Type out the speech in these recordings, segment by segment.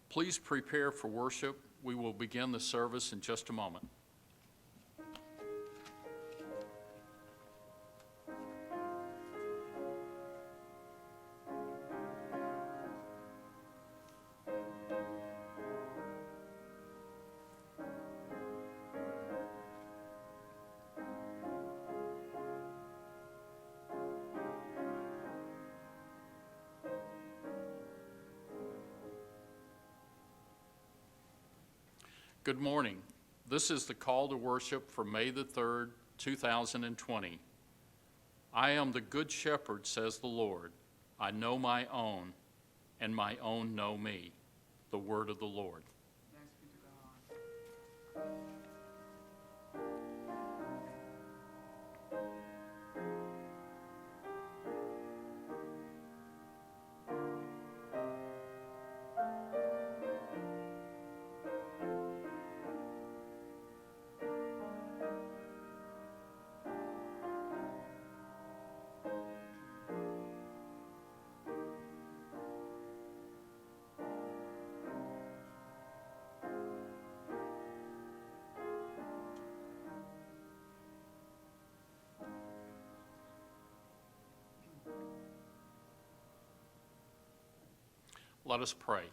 Please prepare for worship. We will begin the service in just a moment. Good morning. This is the call to worship for May the 3rd, 2020. I am the good shepherd, says the Lord. I know my own, and my own know me. The word of the Lord. Thanks be to God. Let us pray.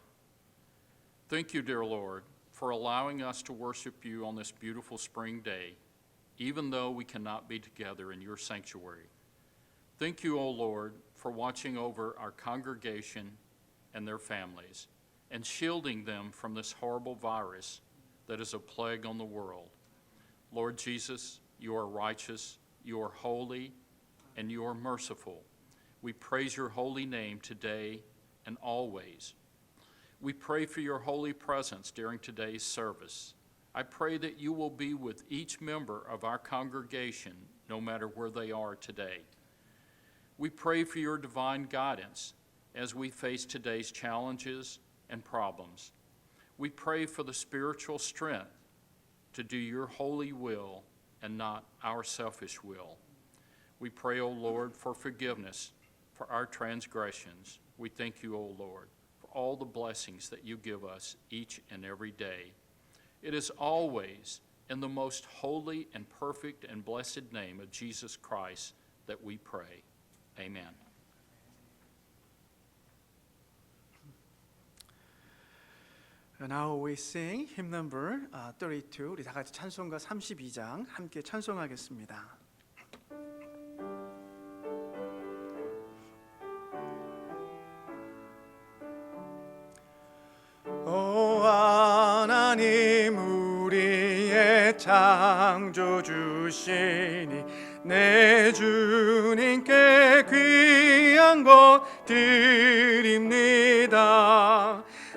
Thank you, dear Lord, for allowing us to worship you on this beautiful spring day, even though we cannot be together in your sanctuary. Thank you, O Lord, for watching over our congregation and their families and shielding them from this horrible virus that is a plague on the world. Lord Jesus, you are righteous, you are holy, and you are merciful. We praise your holy name today and always. We pray for your holy presence during today's service. I pray that you will be with each member of our congregation, no matter where they are today. We pray for your divine guidance as we face today's challenges and problems. We pray for the spiritual strength to do your holy will and not our selfish will. We pray, O Lord, for forgiveness for our transgressions. We thank you, O Lord, for all the blessings that you give us each and every day. It is always in the most holy and perfect and blessed name of Jesus Christ that we pray. Amen. Now we sing hymn number 32. 우리 다 같이 찬송가 32장 함께 찬송하겠습니다. 오 하나님 우리의 창조주시니 내 주님께 귀한 것 드립니다.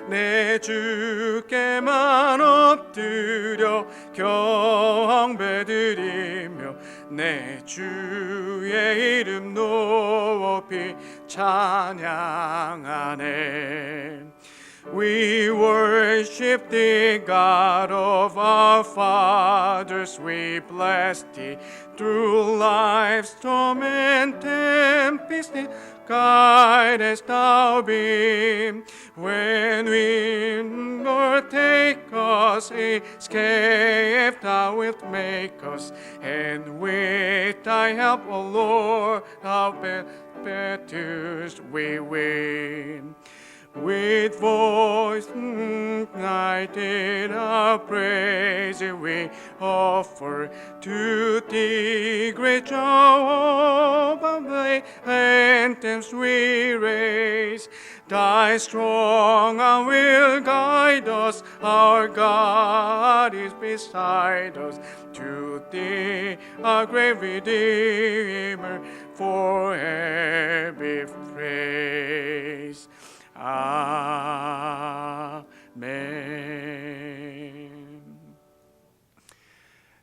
내 주께만 엎드려 경배드리며 내 주의 이름 높이 찬양하네. We worship the God of our fathers, we bless thee through life's storm and tempest. Guidest thou been when we take us, escape thou wilt make us, and with thy help, O Lord, our battles we win. With voice united our praise we offer to thee, great Jehovah, thy anthems we raise. Thy strong arm will guide us, our God is beside us. To thee, our great Redeemer, forever be praised. Amen.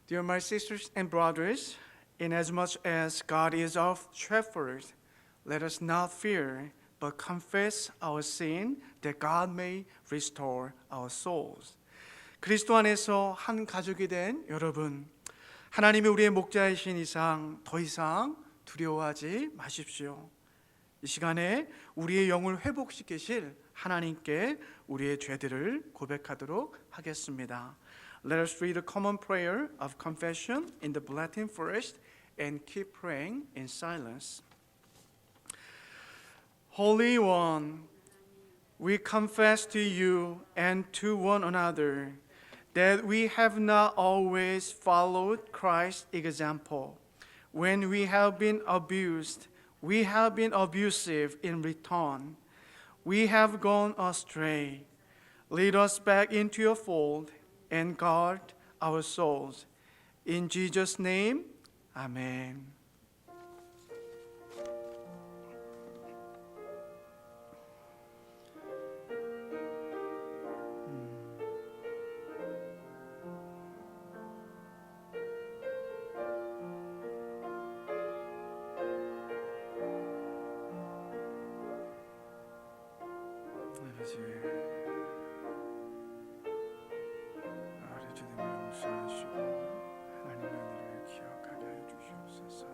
Dear my sisters and brothers, inasmuch as God is our shepherd, let us not fear, but confess our sin, that God may restore our souls. 그리스도 안에서 한 가족이 된 여러분, 하나님이 우리의 목자이신 이상 더 이상 두려워하지 마십시오. 이 시간에 우리의 영을 회복시키실 하나님께 우리의 죄들을 고백하도록 하겠습니다. Let us read a common prayer of confession in the Latin first and keep praying in silence. Holy One, we confess to you and to one another that we have not always followed Christ's example. When we have been abused, we have been abusive in return. We have gone astray. Lead us back into your fold and guard our souls. In Jesus' name, Amen. 아버지 주님을 용서하시고 하나님의 은혜를 기억하게 하여 주시옵소서.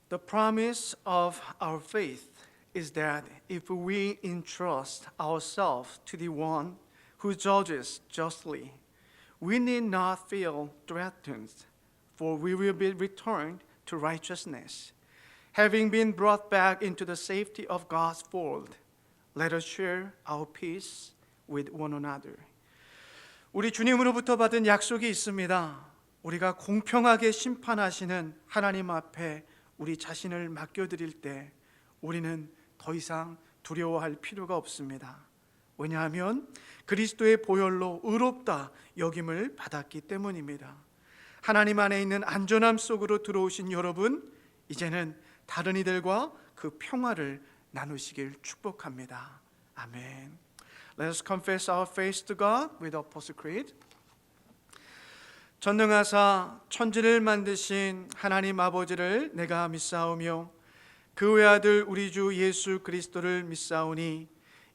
The promise of our faith is that if we entrust ourselves to the one who judges justly, we need not feel threatened, for we will be returned to righteousness. Having been brought back into the safety of God's fold, let us share our peace with one another. 우리 주님으로부터 받은 약속이 있습니다. 우리가 공평하게 심판하시는 하나님 앞에 우리 자신을 맡겨드릴 때 우리는 더 이상 두려워할 필요가 없습니다. 왜냐하면 그리스도의 보혈로 의롭다 여김을 받았기 때문입니다. 하나님 안에 있는 안전함 속으로 들어오신 여러분, 이제는 다른 이들과 그 평화를 나누시길 축복합니다. 아멘. Let us confess our faith to God with Apostle Creed. 전능하사 천지를 만드신 하나님 아버지를 내가 믿사오며 그 외아들 우리 주 예수 그리스도를 믿사오니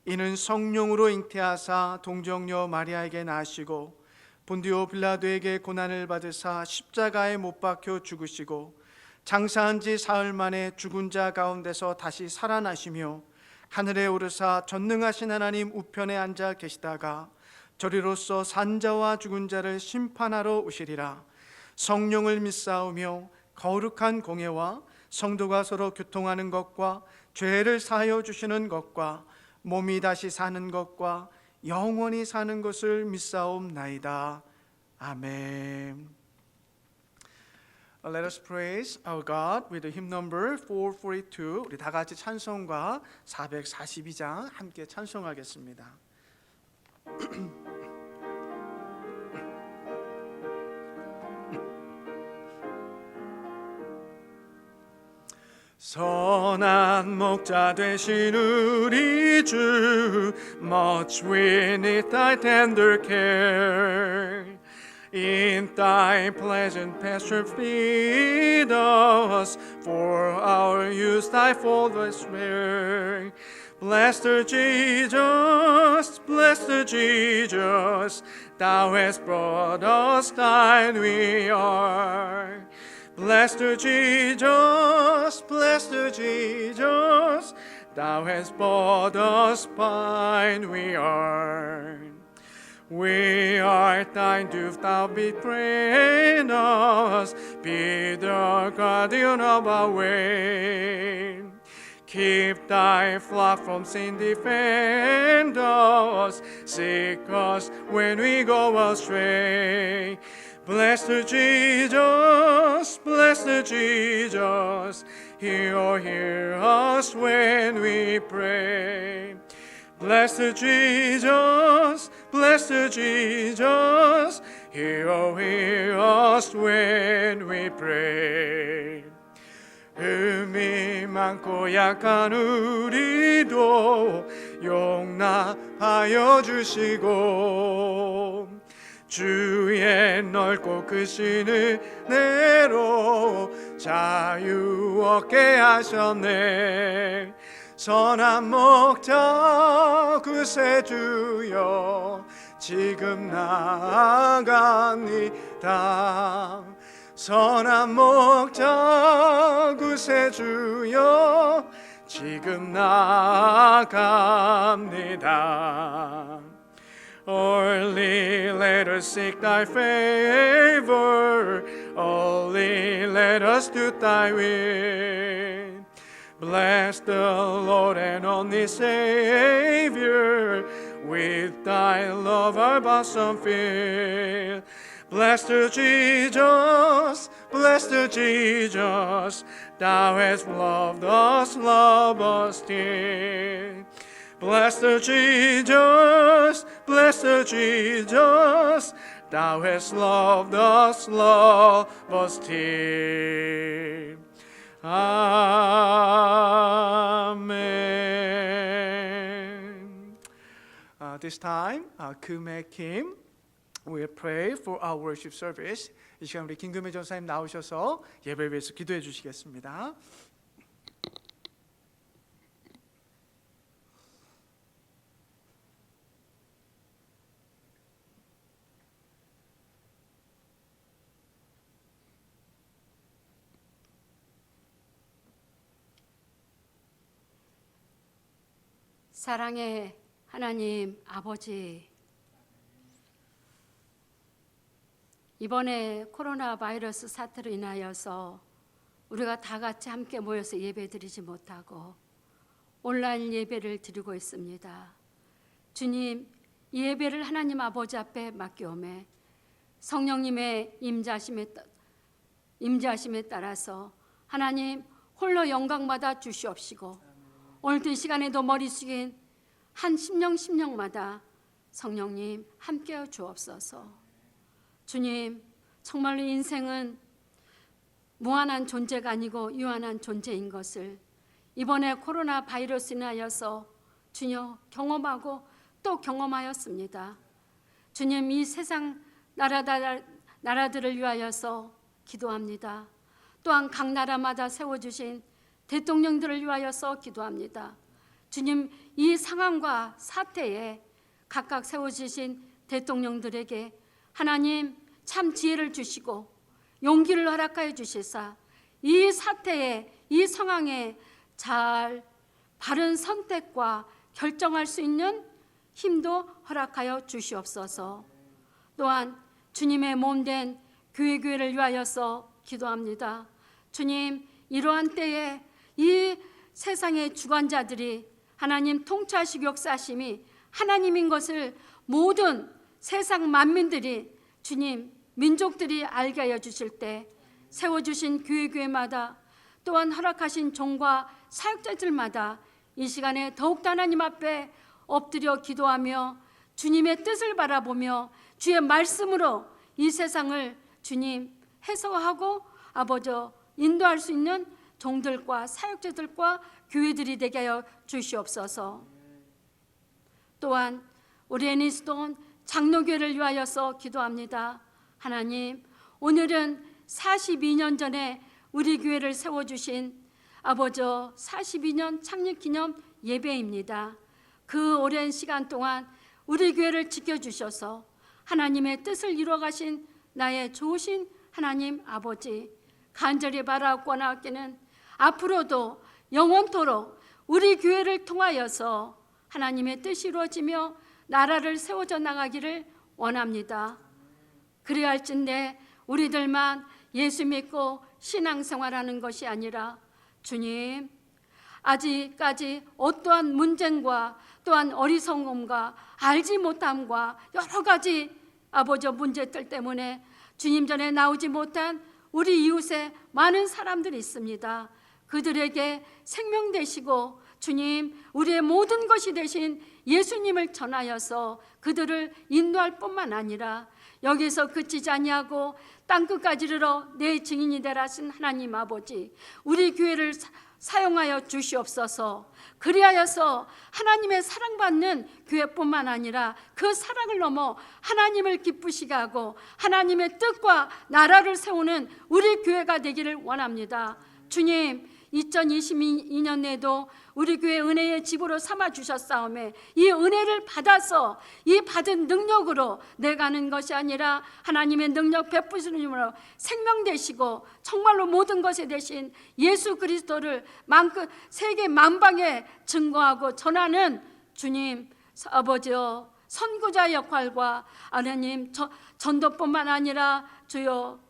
이는 성령으로 잉태하사 동정녀 마리아에게 나시고 본디오 빌라도에게 고난을 받으사 십자가에 못 박혀 죽으시고 장사한 지 사흘 만에 죽은 자 가운데서 다시 살아나시며 하늘에 오르사 전능하신 하나님 우편에 앉아 계시다가 저리로서 산자와 죽은 자를 심판하러 오시리라. 성령을 믿사오며 거룩한 공예와 성도가 서로 교통하는 것과 죄를 사하여 주시는 것과 몸이 다시 사는 것과 영원히 사는 것을 믿사옵나이다. 아멘. Let us praise our God with the hymn number 442. 우리 다 같이 찬송가 442장 함께 찬송하겠습니다. 선한 목자 되신 우리 주, much we need thy tender care. In thy pleasant pasture feed us, for our use thy fold was spare. Blessed Jesus, thou hast brought us, thine we are. Blessed Jesus, thou hast brought us, thine we are. We are thine, do thou befriend us, be the guardian of our way. Keep thy flock from sin, defend us, seek us when we go astray. Blessed Jesus, hear us when we pray. Blessed Jesus, hear us when we pray. 흠이 많고 약한 우리도 용납하여 주시고 주의 넓고 크신 은혜로 자유 얻게 하셨네. 선한 목자 구세주여 지금 나아갑니다. 선한 목자 구세주여 지금 나아갑니다. Only let us seek thy favor, only let us do thy will. Bless the Lord and only Savior, with thy love our bosom fill. Blessed Jesus, thou hast loved us, love us still. Blessed Jesus, thou hast loved us, love us still. Amen. This time, Kume Kim will pray for our worship service. 이 시간 우리 김금혜 전사님 나오셔서 예배를 위해서 기도해 주시겠습니다. 사랑의 하나님 아버지, 이번에 코로나 바이러스 사태로 인하여서 우리가 다 같이 함께 모여서 예배드리지 못하고 온라인 예배를 드리고 있습니다. 주님, 이 예배를 하나님 아버지 앞에 맡겨오매 성령님의 임재하심에 따라서 하나님 홀로 영광받아 주시옵시고, 오늘도 이 시간에도 머리 숙인 한 심령마다 성령님 함께하여 주옵소서. 주님, 정말로 인생은 무한한 존재가 아니고 유한한 존재인 것을 이번에 코로나 바이러스 인하여서 주여 경험하고 또 경험하였습니다. 주님, 이 세상 나라들을 위하여서 기도합니다. 또한 각 나라마다 세워주신 대통령들을 위하여서 기도합니다. 주님, 이 상황과 사태에 각각 세워주신 대통령들에게 하나님 참 지혜를 주시고 용기를 허락하여 주시사 이 사태에, 이 상황에 잘 바른 선택과 결정할 수 있는 힘도 허락하여 주시옵소서. 또한 주님의 몸된 교회를 위하여서 기도합니다. 주님, 이러한 때에 이 세상의 주관자들이 하나님 통치하시고 역사하심이 하나님인 것을 모든 세상 만민들이, 주님, 민족들이 알게 하여 주실 때 세워주신 교회마다 또한 허락하신 종과 사역자들마다 이 시간에 더욱더 하나님 앞에 엎드려 기도하며 주님의 뜻을 바라보며 주의 말씀으로 이 세상을 주님 해석하고 아버지 인도할 수 있는 종들과 사역자들과 교회들이 되게 하여 주시옵소서. 또한 우리 애니스돈 장로교회를 위하여서 기도합니다. 하나님, 오늘은 42년 전에 우리 교회를 세워주신 아버지 42년 창립기념 예배입니다. 그 오랜 시간 동안 우리 교회를 지켜주셔서 하나님의 뜻을 이루어가신 나의 좋으신 하나님 아버지, 간절히 바라고 나왔기는 앞으로도 영원토록 우리 교회를 통하여서 하나님의 뜻이 이루어지며 나라를 세워져 나가기를 원합니다. 그래야 할진대 우리들만 예수 믿고 신앙생활하는 것이 아니라 주님, 아직까지 어떠한 문제과 또한 어리석음과 알지 못함과 여러 가지 아버지 문제들 때문에 주님 전에 나오지 못한 우리 이웃에 많은 사람들이 있습니다. 그들에게 생명 되시고 주님, 우리의 모든 것이 되신 예수님을 전하여서 그들을 인도할 뿐만 아니라 여기서 그치지 아니하고 땅끝까지 이르러 내 증인이 되라 하신 하나님 아버지, 우리 교회를 사용하여 주시옵소서. 그리하여서 하나님의 사랑받는 교회뿐만 아니라 그 사랑을 넘어 하나님을 기쁘시게 하고 하나님의 뜻과 나라를 세우는 우리 교회가 되기를 원합니다. 주님, 2022년에도 우리 교회 은혜의 집으로 삼아 주셨사오매 이 은혜를 받아서 이 받은 능력으로 내가 하는 것이 아니라 하나님의 능력 베푸시는 힘으로 생명 되시고 정말로 모든 것에 대신 예수 그리스도를 세계 만방에 증거하고 전하는 주님 아버지여 선구자 역할과 하나님 전도뿐만 아니라 주여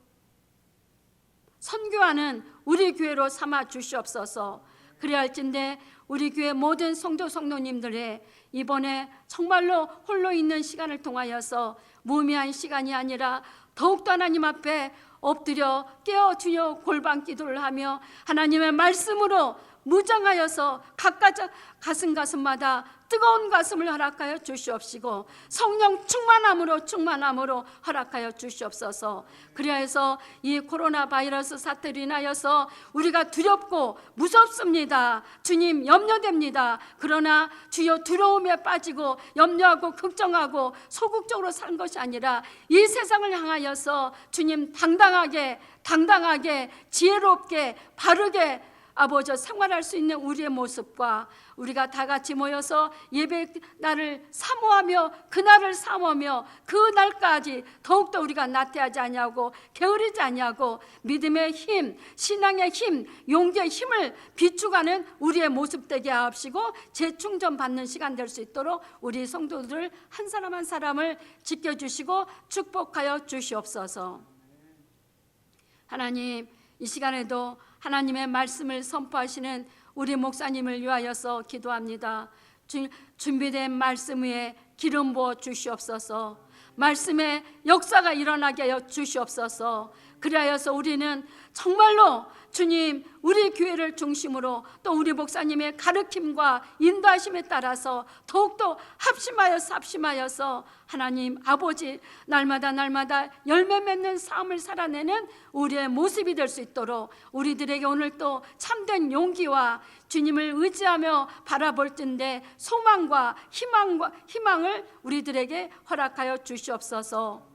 선교하는 우리 교회로 삼아 주시옵소서. 그리할진대 우리 교회 모든 성도님들의 이번에 정말로 홀로 있는 시간을 통하여서 무의미한 시간이 아니라 더욱더 하나님 앞에 엎드려 깨어 주여 골방 기도를 하며 하나님의 말씀으로 무장하여서 각각 가슴마다 뜨거운 가슴을 허락하여 주시옵시고 성령 충만함으로 허락하여 주시옵소서. 그리하여서 이 코로나 바이러스 사태로 인하여서 우리가 두렵고 무섭습니다. 주님 염려됩니다. 그러나 주여 두려움에 빠지고 염려하고 걱정하고 소극적으로 산 것이 아니라 이 세상을 향하여서 주님 당당하게 지혜롭게 바르게 아버지 생활할 수 있는 우리의 모습과 우리가 다 같이 모여서 예배 날을 사모하며 그날을 사모하며 그 날까지 더욱더 우리가 나태하지 아니하고 게으르지 아니하고 믿음의 힘, 신앙의 힘, 용기의 힘을 비추가는 우리의 모습 되게 하옵시고 재충전 받는 시간 될 수 있도록 우리 성도들 한 사람 한 사람을 지켜주시고 축복하여 주시옵소서. 하나님 이 시간에도 하나님의 말씀을 선포하시는 우리 목사님을 위하여서 기도합니다. 준비된 말씀 위에 기름 부어 주시옵소서. 말씀의 역사가 일어나게 하여 주시옵소서. 그리하여서 우리는 정말로 주님 우리 교회를 중심으로 또 우리 목사님의 가르침과 인도하심에 따라서 더욱더 합심하여서 하나님 아버지 날마다 열매 맺는 삶을 살아내는 우리의 모습이 될 수 있도록 우리들에게 오늘 또 참된 용기와 주님을 의지하며 바라볼 텐데 소망과 희망을 우리들에게 허락하여 주시옵소서.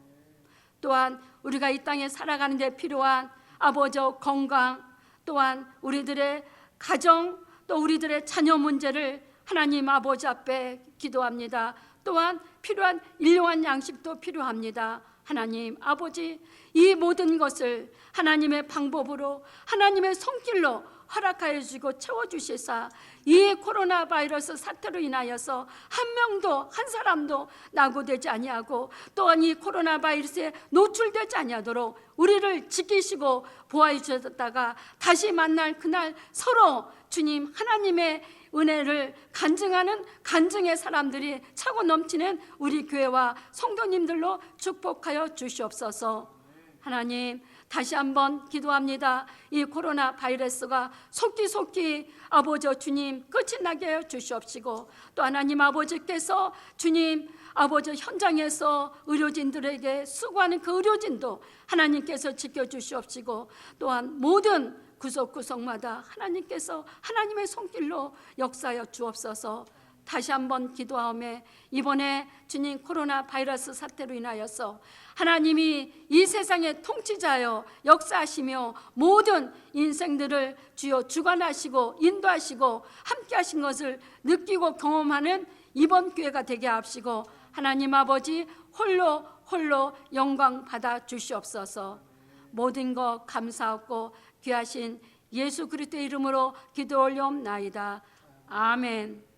또한 우리가 이 땅에 살아가는 데 필요한 아버지 건강, 또한 우리들의 가정, 또 우리들의 자녀 문제를 하나님 아버지 앞에 기도합니다. 또한 필요한 일용한 양식도 필요합니다. 하나님 아버지 이 모든 것을 하나님의 방법으로 하나님의 손길로 허락하여 주시고 채워주시사 이 코로나 바이러스 사태로 인하여서 한 사람도 낙오되지 아니하고 또한 이 코로나 바이러스에 노출되지 아니하도록 우리를 지키시고 보호해 주셨다가 다시 만날 그날 서로 주님 하나님의 은혜를 간증하는 간증의 사람들이 차고 넘치는 우리 교회와 성도님들로 축복하여 주시옵소서. 하나님 다시 한번 기도합니다. 이 코로나 바이러스가 속기 아버지 주님 끝이 나게 하여 주시옵시고 또 하나님 아버지께서 주님 아버지 현장에서 의료진들에게 수고하는 그 의료진도 하나님께서 지켜주시옵시고 또한 모든 구석구석마다 하나님께서 하나님의 손길로 역사하여 주옵소서. 다시 한번 기도하오매 이번에 주님 코로나 바이러스 사태로 인하여서 하나님이 이 세상의 통치자여 역사하시며 모든 인생들을 주여 주관하시고 인도하시고 함께 하신 것을 느끼고 경험하는 이번 교회가 되게 하옵시고 하나님 아버지 홀로 영광 받아 주시옵소서. 모든 것 감사하고 귀하신 예수 그리스도의 이름으로 기도 올려옵나이다. 아멘.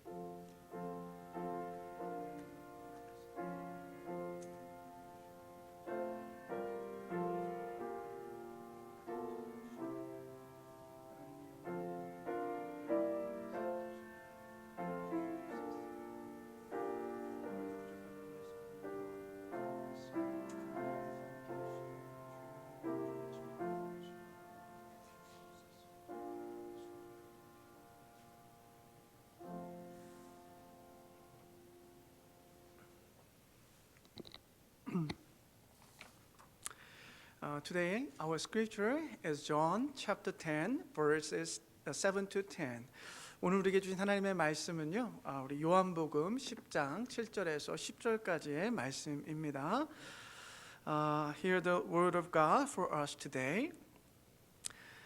Today, our scripture is John chapter 10, verses 7 to 10. 오늘 우리에게 주신 하나님의 말씀은요, 우리 요한복음 10장 7절에서 10절까지의 말씀입니다. Hear the word of God for us today.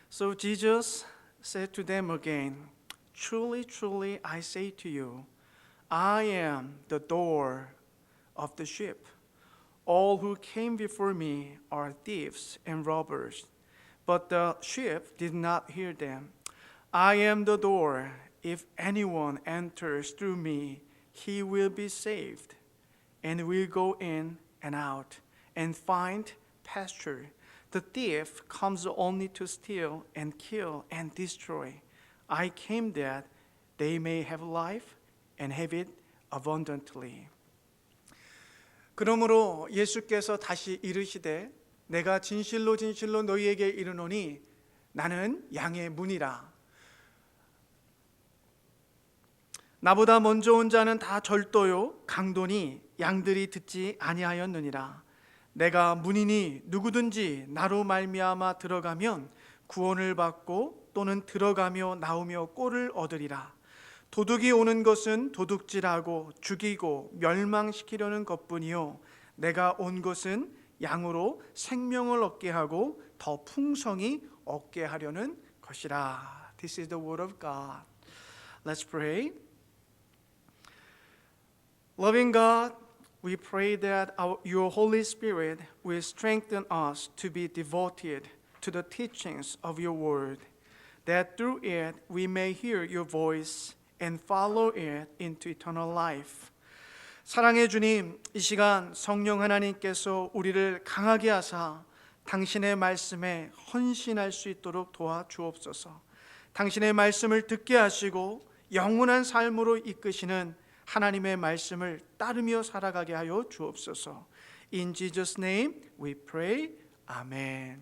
So Jesus said to them again, "Truly, truly, I say to you, I am the door of the sheep. All who came before me are thieves and robbers, but the sheep did not hear them. I am the door. If anyone enters through me, he will be saved, and will go in and out and find pasture. The thief comes only to steal and kill and destroy. I came that they may have life and have it abundantly." 그러므로 예수께서 다시 이르시되 내가 진실로 진실로 너희에게 이르노니 나는 양의 문이라. 나보다 먼저 온 자는 다 절도요 강도니 양들이 듣지 아니하였느니라. 내가 문이니 누구든지 나로 말미암아 들어가면 구원을 받고 또는 들어가며 나오며 꼴을 얻으리라. 도둑이 오는 것은 도둑질하고 죽이고 멸망시키려는 것뿐이요 내가 온 것은 양으로 생명을 얻게 하고 더 풍성히 얻게 하려는 것이라. This is the word of God. Let's pray. Loving God, we pray that your Holy Spirit will strengthen us to be devoted to the teachings of your word, that through it we may hear your voice and follow it into eternal life. 사랑의 주님, 이 시간 성령 하나님께서 우리를 강하게 하사 당신의 말씀에 헌신할 수 있도록 도와주옵소서. 당신의 말씀을 듣게 하시고 영원한 삶으로 이끄시는 하나님의 말씀을 따르며 살아가게 하여 주옵소서. In Jesus' name we pray. Amen.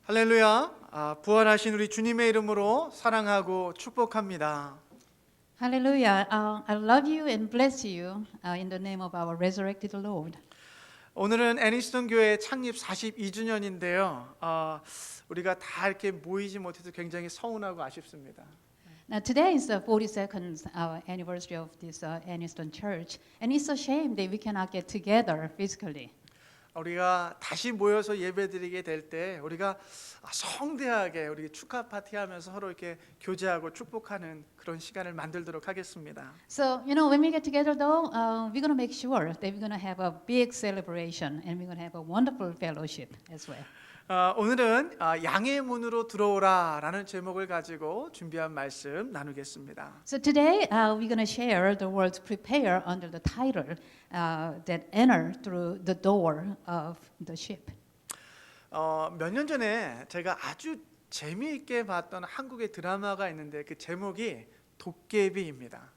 할렐루야. 부활하신 우리 주님의 이름으로 사랑하고 축복합니다. Hallelujah. I love you and bless you in the name of our resurrected Lord. 오늘은 애니스턴 교회 창립 42주년인데요. 우리가 다 이렇게 모이지 못해서 굉장히 서운하고 아쉽습니다. Now today is the 42nd anniversary of this Aniston Church, and it's a shame that we cannot get together physically. 우리가 다시 모여서 예배드리게 될 때 우리가 성대하게 우리 축하 파티하면서 서로 이렇게 교제하고 축복하는 그런 시간을 만들도록 하겠습니다. So, when we get together though, we're going to make sure that we're going to have a big celebration and we're going to have a wonderful fellowship as well. 오늘은 양의 문으로 들어오라라는 제목을 가지고 준비한 말씀 나누겠습니다. So today we're going to share the words prepare under the title that enter through the door of the ship. 몇 년 전에 제가 아주 재미있게 봤던 한국의 드라마가 있는데 그 제목이 도깨비입니다.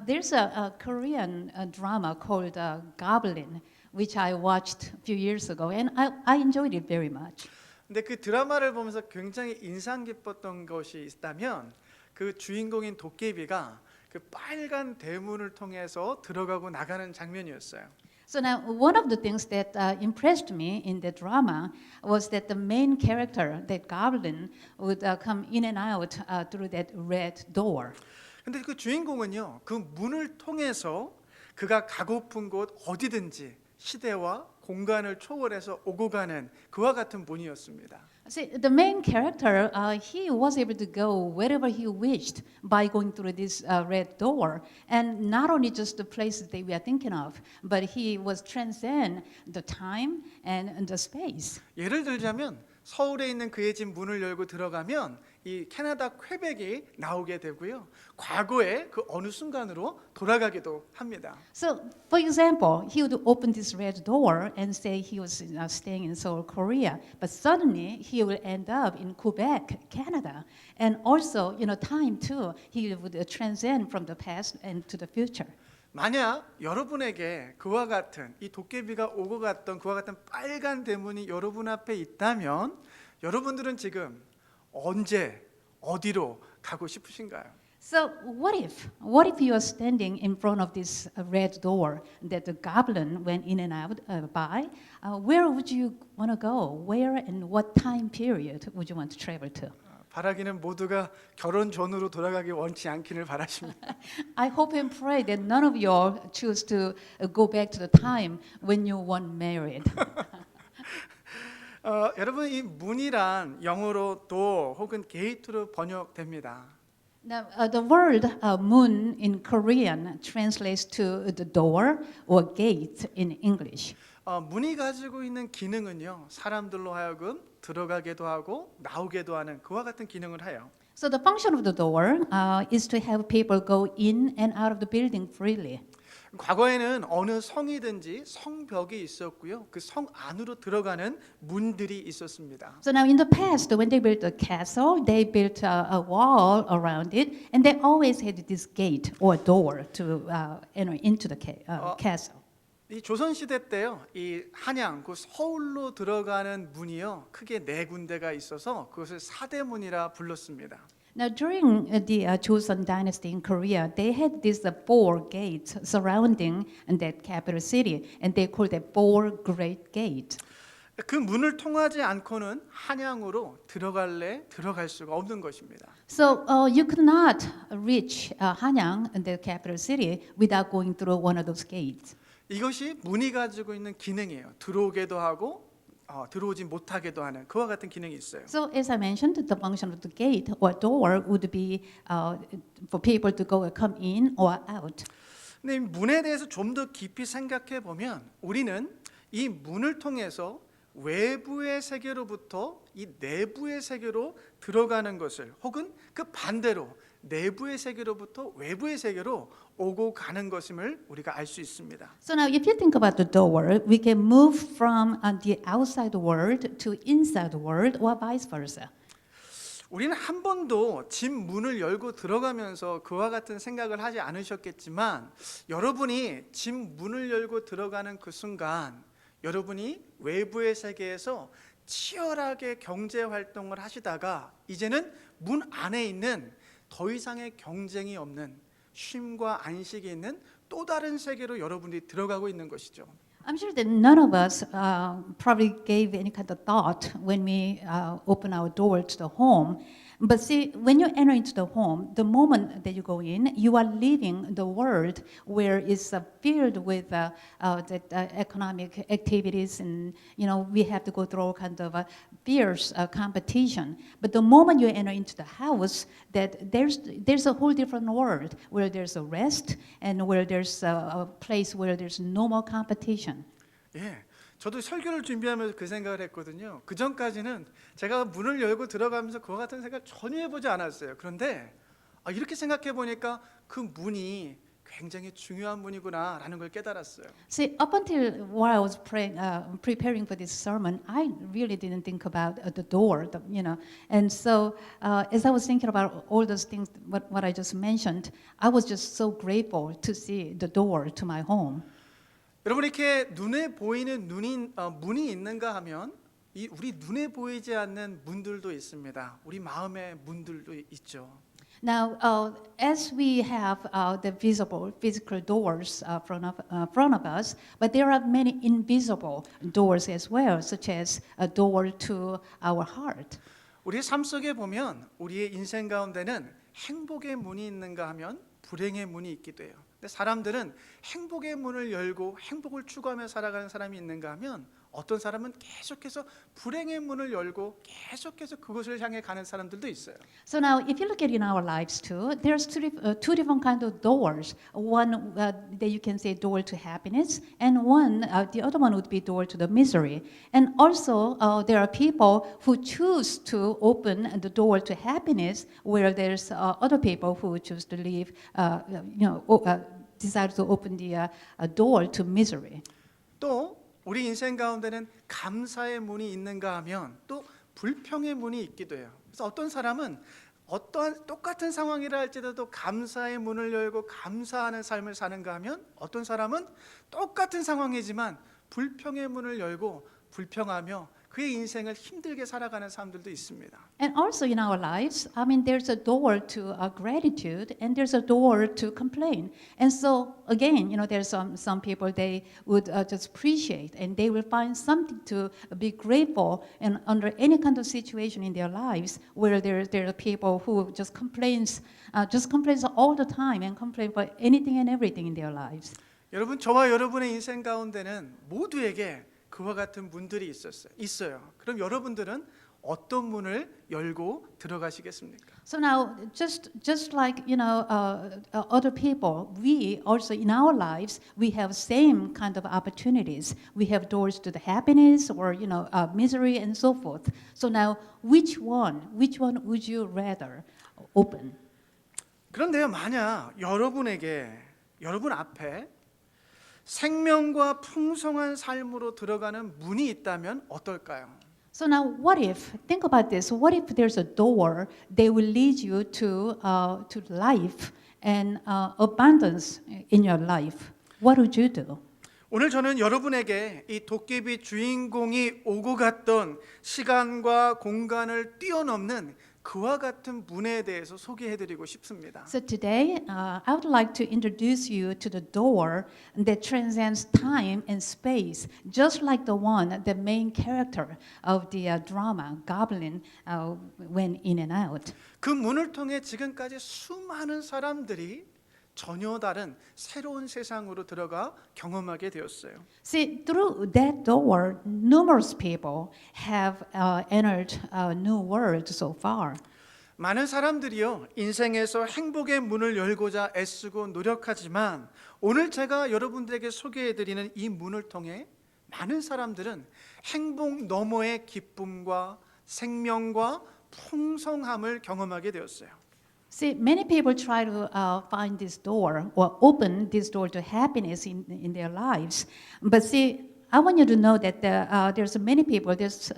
There's a Korean drama called Goblin, which I watched a few years ago, and I enjoyed it very much. 근데 그 드라마를 보면서 굉장히 인상 깊었던 것이 있다면 그 주인공인 도깨비가 그 빨간 대문을 통해서 들어가고 나가는 장면이었어요. So now, one of the things that impressed me in the drama was that the main character, that Goblin, would come in and out through that red door. 근데 그 주인공은요, 그 문을 통해서 그가 가고픈 곳 어디든지 시대와 공간을 초월해서 오고 가는 그와 같은 분이었습니다. See, the main character, he was able to go wherever he wished by going through this red door, and not only just the places that we are thinking of, but he was transcend the time and the space. 예를 들자면 서울에 있는 그의 집 문을 열고 들어가면 이 캐나다 퀘벡이 나오게 되고요. 과거의 그 어느 순간으로 돌아가기도 합니다. So, for example, he would open this red door and say he was staying in Seoul, Korea, but suddenly he will end up in Quebec, Canada, and also, time too. He would transcend from the past and to the future. 만약 여러분에게 그와 같은 이 도깨비가 오고 갔던 그와 같은 빨간 대문이 여러분 앞에 있다면 여러분들은 지금 언제 어디로 가고 싶으신가요? So what if you are standing in front of this red door that the goblin went in and out by? Where would you want to go? Where and what time period would you want to travel to? 바라기는 모두가 결혼 전으로 돌아가기 원치 않기를 바라십니다. I hope and pray that none of you all choose to go back to the time when you weren't married. 여러분 이 문이란 영어로 door 혹은 gate로 번역됩니다. Now, the word moon in Korean translates to the door or gate in English. 문이 가지고 있는 기능은요, 사람들로 하여금 들어가게도 하고 나오게도 하는 그와 같은 기능을 해요. So the function of the door is to have people go in and out of the building freely. 과거에는 어느 성이든지 성벽이 있었고요, 그 성 안으로 들어가는 문들이 있었습니다. So now in the past, when they built a castle, they built a wall around it, and they always had this gate or door to enter into the castle. 이 조선 시대 때요, 이 한양, 그 서울로 들어가는 문이요, 크게 네 군데가 있어서 그것을 사대문이라 불렀습니다. Now, during the Joseon dynasty in Korea, they had these four gates surrounding that capital city, and they called it four great gate. 그 문을 통하지 않고는 한양으로 들어갈 수가 없는 것입니다. So you could not reach Hanyang, the capital city, without going through one of those gates. 이것이 문이 가지고 있는 기능이에요. 들어오게도 하고 들어오지 못하게도 하는 그와 같은 기능이 있어요. So as I mentioned, the function of the gate or door would be for people to go and come in or out. 근데 이 문에 대해서 좀 더 깊이 생각해 보면 우리는 이 문을 통해서 외부의 세계로부터 이 내부의 세계로 들어가는 것을 혹은 그 반대로 내부의 세계로부터 외부의 세계로 오고 가는 것임을 우리가 알 수 있습니다. So now if you think about the door, we can move from the outside world to inside the world or vice versa. 우리는 한 번도 집 문을 열고 들어가면서 그와 같은 생각을 하지 않으셨겠지만 여러분이 집 문을 열고 들어가는 그 순간 여러분이 외부의 세계에서 치열하게 경제 활동을 하시다가 이제는 문 안에 있는 더 이상의 경쟁이 없는 쉼과 안식이 있는 또 다른 세계로 여러분이 들어가고 있는 것이죠. I'm sure that none of us probably gave any kind of thought when we open our door to the home. But see, when you enter into the home, the moment that you go in, you are leaving the world where it's filled with the economic activities, and we have to go through all kind of fierce competition. But the moment you enter into the house, that there's a whole different world where there's a rest and where there's a place where there's no more competition. 예, 저도 설교를 준비하면서 그 생각을 했거든요. 그 전까지는 제가 문을 열고 들어가면서 그와 같은 생각 전혀 해보지 않았어요. 그런데 이렇게 생각해 보니까 그 문이 굉장히 중요한 문이구나라는 걸 깨달았어요. See, up until while I was preparing for this sermon, I really didn't think about the door, And so, as I was thinking about all those things, what I just mentioned, I was just so grateful to see the door to my home. 여러분 이렇게 눈에 보이는 문이 있는가 하면 우리 눈에 보이지 않는 문들도 있습니다. 우리 마음의 문들도 있죠. Now, as we have the visible physical doors front of us, but there are many invisible doors as well, such as a door to our heart. 우리의 삶 속에 보면 우리의 인생 가운데는 행복의 문이 있는가 하면 불행의 문이 있기도 해요. 근데 사람들은 행복의 문을 열고 행복을 추구하며 살아가는 사람이 있는가 하면 어떤 사람은 계속해서 불행의 문을 열고 계속해서 그것을 향해 가는 사람들도 있어요. So now, if you look at in our lives too, there's two different kind of doors. One that you can say door to happiness, and the other one would be door to the misery. And also, there are people who choose to open the door to happiness, where there's other people who choose to leave, decide to open the door to misery. 또 우리 인생 가운데는 감사의 문이 있는가 하면 또 불평의 문이 있기도 해요. 그래서 어떤 사람은 어떠한 똑같은 상황이라 할지라도 감사의 문을 열고 감사하는 삶을 사는가 하면 어떤 사람은 똑같은 상황이지만 불평의 문을 열고 불평하며 그의 인생을 힘들게 살아가는 사람들도 있습니다. And also in our lives, there's a door to gratitude and there's a door to complain. And so again, there's some people they would just appreciate and they will find something to be grateful and under any kind of situation in their lives where there are people who just complains all the time and complain for anything and everything in their lives. 여러분 저와 여러분의 인생 가운데는 모두에게 그와 같은 문들이 있어요. 그럼 여러분들은 어떤 문을 열고 들어가시겠습니까? So now, just like other people, we also in our lives we have same kind of opportunities. We have doors to the happiness or misery and so forth. So now, which one would you rather open? 그런데요, 만약 여러분 앞에 생명과 풍성한 삶으로 들어가는 문이 있다면 어떨까요? So now, think about this. What if there's a door that will lead you to life and abundance in your life? What would you do? 오늘 저는 여러분에게 이 도깨비 주인공이 오고 갔던 시간과 공간을 뛰어넘는 그와 같은 문에 대해서 소개해드리고 싶습니다. So today, I would like to introduce you to the door that transcends time and space, just like the one the main character of the drama, Goblin, went in and out. 그 문을 통해 지금까지 수많은 사람들이 전혀 다른 새로운 세상으로 들어가 경험하게 되었어요. See, through that door, numerous people have entered a new world so far. 많은 사람들이요, 인생에서 행복의 문을 열고자 애쓰고 노력하지만 오늘 제가 여러분들에게 소개해드리는 이 문을 통해 많은 사람들은 행복 너머의 기쁨과 생명과 풍성함을 경험하게 되었어요. See, many people try to find this door or open this door to happiness in their lives. But see, I want you to know that there's many people experienced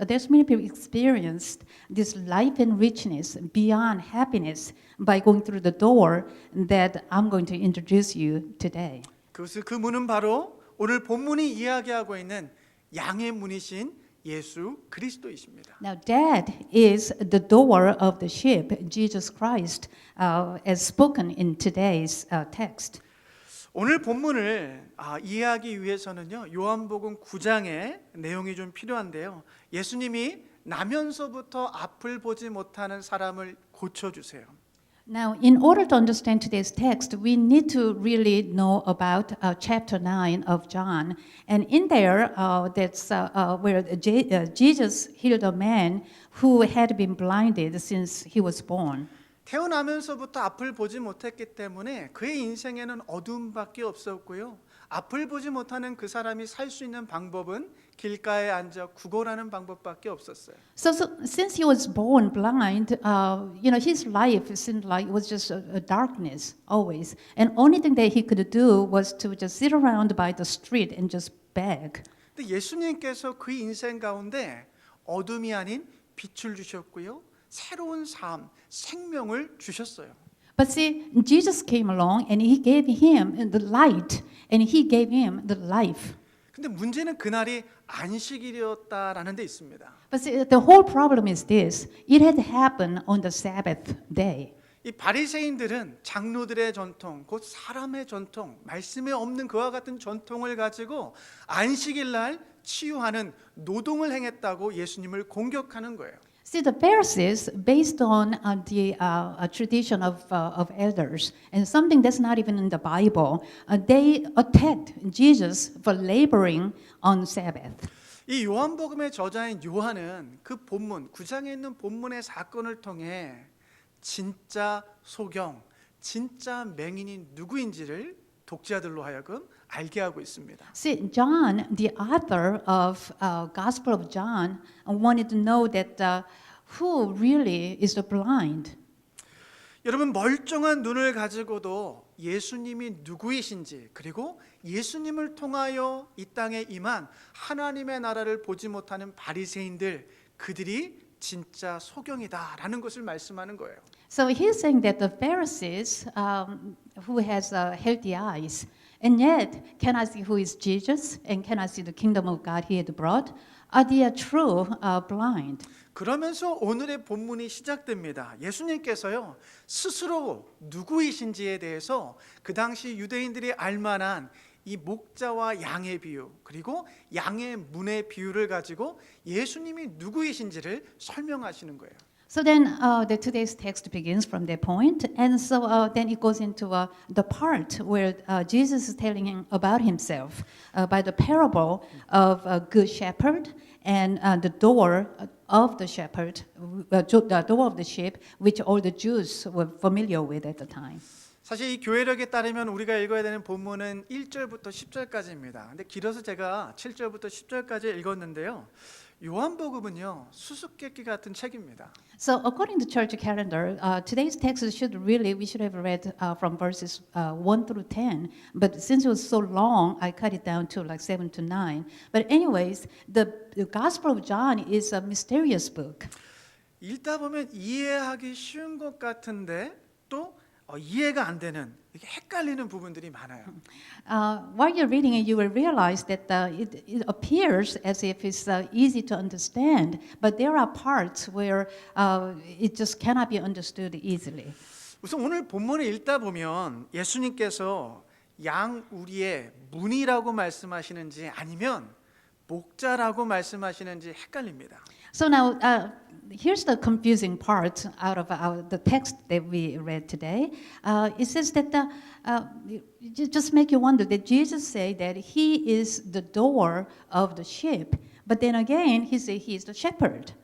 this life and richness beyond happiness by going through the door that I'm going to introduce you today. 그 문은 바로 오늘 본문이 이야기하고 있는 양의 문이신 예수 그리스도이십니다. Now, that is the door of the sheep, Jesus Christ, as spoken in today's text. 오늘 본문을 이해하기 위해서는요, 요한복음 9장의 내용이 좀 필요한데요. 예수님이 나면서부터 앞을 보지 못하는 사람을 고쳐주세요. Now, in order to understand today's text, we need to really know about chapter 9 of John. And in there, that's where Jesus healed a man who had been blinded since he was born. 태어나면서부터 앞을 보지 못했기 때문에 그의 인생에는 어둠밖에 없었고요. 앞을 보지 못하는 그 사람이 살 수 있는 방법은 길가에 앉아 구걸하는 방법밖에 없었어요. So since he was born blind, his life seemed like it was just a darkness always. And only thing that he could do was to just sit around by the street and just beg. 근데 예수님께서 그 인생 가운데 어둠이 아닌 빛을 주셨고요. 새로운 삶, 생명을 주셨어요. But see, Jesus came along and he gave him the light and he gave him the life. 근데 문제는 그날이 안식일이었다라는 데 있습니다. But see, the whole problem is this. It had happened on the Sabbath day. 이 바리새인들은 장로들의 전통, 곧 사람의 전통, 말씀에 없는 그와 같은 전통을 가지고 안식일 날 치유하는 노동을 행했다고 예수님을 공격하는 거예요. See, the Pharisees, based on the tradition of elders and something that's not even in the Bible, they attacked Jesus for laboring on Sabbath. 이 요한복음의 저자인 요한은 그 본문, 9장에 있는 본문의 사건을 통해 진짜 소경, 진짜 맹인이 누구인지를 독자들로 하여금 알게 하고 있습니다. See, John, the author of Gospel of John, wanted to know that who really is the blind. 여러분, 멀쩡한 눈을 가지고도 예수님이 누구이신지, 그리고 예수님을 통하여 이 땅에 임한 하나님의 나라를 보지 못하는 바리새인들, 그들이 진짜 소경이다라는 것을 말씀하는 거예요. So he's saying that the Pharisees, who has healthy eyes, and yet can I see who is Jesus, and can I see the kingdom of God he had brought, are the true blind. 그러면서 오늘의 본문이 시작됩니다. 예수님께서요, 스스로 누구이신지에 대해서 그 당시 유대인들이 알만한 이 목자와 양의 비유, 그리고 양의 문의 비유를 가지고 예수님이 누구이신지를 설명하시는 거예요. So then today's text begins from that point, and so then it goes into the part where Jesus is telling him about himself by the parable of a good shepherd and the door of the shepherd, the door of the sheep, which all the Jews were familiar with at the time. 사실 이 교회력에 따르면 우리가 읽어야 되는 본문은 1절부터 10절까지입니다. 근데 길어서 제가 7절부터 10절까지 읽었는데요. 요한복음은요, 수수께끼 같은 책입니다. So according to church calendar, today's text we should have read from verses 1 through 10. But since it was so long, I cut it down to like 7 to 9. But anyways, the Gospel of John is a mysterious book. 읽다 보면 이해하기 쉬운 것 같은데 또 이해가 안 되는, 이게 헷갈리는 부분들이 많아요. While you're reading it, you will realize that it appears as if it's easy to understand, but there are parts where it just cannot be understood easily. 우선 오늘 본문을 읽다 보면 예수님께서 양 우리의 문이라고 말씀하시는지 아니면 목자라고 말씀하시는지 het갈립니다. So now, here's the confusing part out of the text that we read today. It says that just make you wonder that Jesus said that he is the door of the sheep, but then again he said he is the shepherd.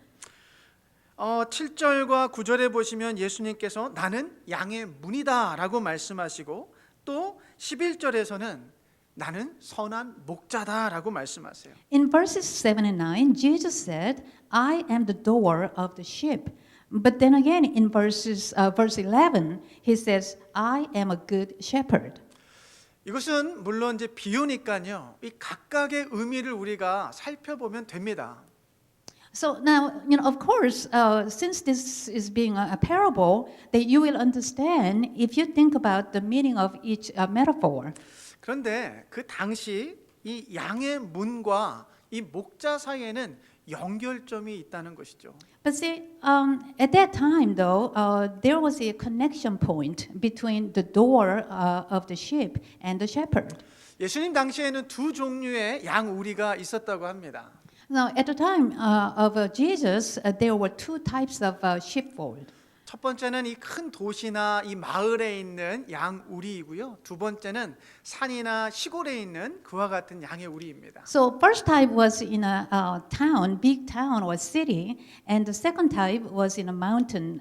7절과 9절에 보시면 예수님께서 나는 양의 문이다라고 말씀하시고 또 11절에서는 나는 선한 목자다라고 말씀하세요. In verses 7 and 9, Jesus said, I am the door of the sheep. But then again, in verse 11, he says, I am a good shepherd. 이것은 물론 이제 비유니까요. 이 각각의 의미를 우리가 살펴보면 됩니다. So now, of course, since this is being a parable, that you will understand if you think about the meaning of each metaphor. 그런데 그 당시 이 양의 문과 이 목자 사이에는 연결점이 있다는 것이죠. But see, at that time, though, there was a connection point between the door of the sheep and the shepherd. 예수님 당시에는 두 종류의 양 우리가 있었다고 합니다. Now, at the time of Jesus, there were two types of sheepfold. 첫 번째는 이 큰 도시나 이 마을에 있는 양 우리이고요. 두 번째는 산이나 시골에 있는 그와 같은 양의 우리입니다. So first type was in a town, big town or city, and the second type was in a mountain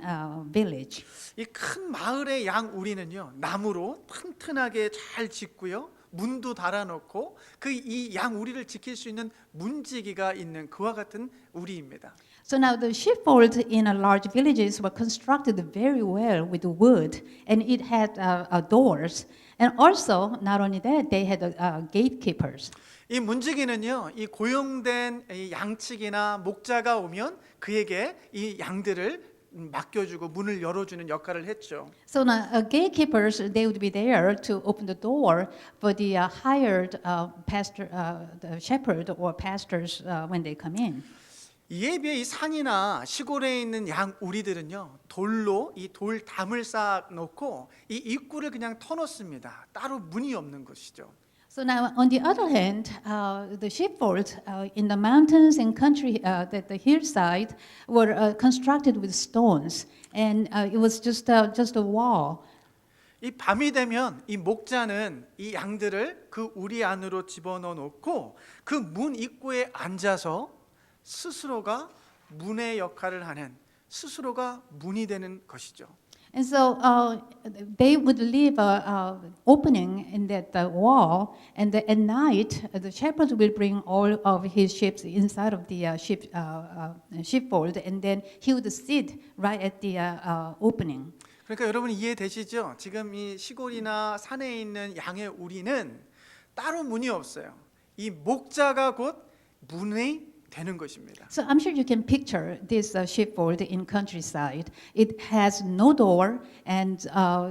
village. 이 큰 마을의 양 우리는요, 나무로 튼튼하게 잘 짓고요, 문도 달아놓고 그 이 양 우리를 지킬 수 있는 문지기가 있는 그와 같은 우리입니다. So now the sheepfolds in a large villages were constructed very well with wood, and it had doors. And also, not only that, they had gatekeepers. 이 문지기는요, 이 고용된 이 양측이나 목자가 오면 그에게 이 양들을 맡겨주고 문을 열어주는 역할을 했죠. So now gatekeepers, they would be there to open the door for the hired pastor, the shepherd or pastors when they come in. 이에 비해 이 산이나 시골에 있는 양 우리들은요, 돌로 이 돌 담을 쌓아 놓고 이 입구를 그냥 터놓습니다. 따로 문이 없는 것이죠. So now, on the other hand, the sheepfolds in the mountains and country, the hillside, were constructed with stones, and it was just a wall. 이 밤이 되면 이 목자는 이 양들을 그 우리 안으로 집어넣어 놓고 그 문 입구에 앉아서 스스로가 문의 역할을 하는, 스스로가 문이 되는 것이죠. And so they would leave an opening in that wall, and at night the shepherd will bring all of his sheep inside of the sheepfold, and then he would sit right at the opening. 그러니까 여러분 이해되시죠? 지금 이 시골이나 산에 있는 양의 우리는 따로 문이 없어요. 이 목자가 곧 문이 되는 것입니다. So I'm sure you can picture this sheepfold in countryside. It has no door, and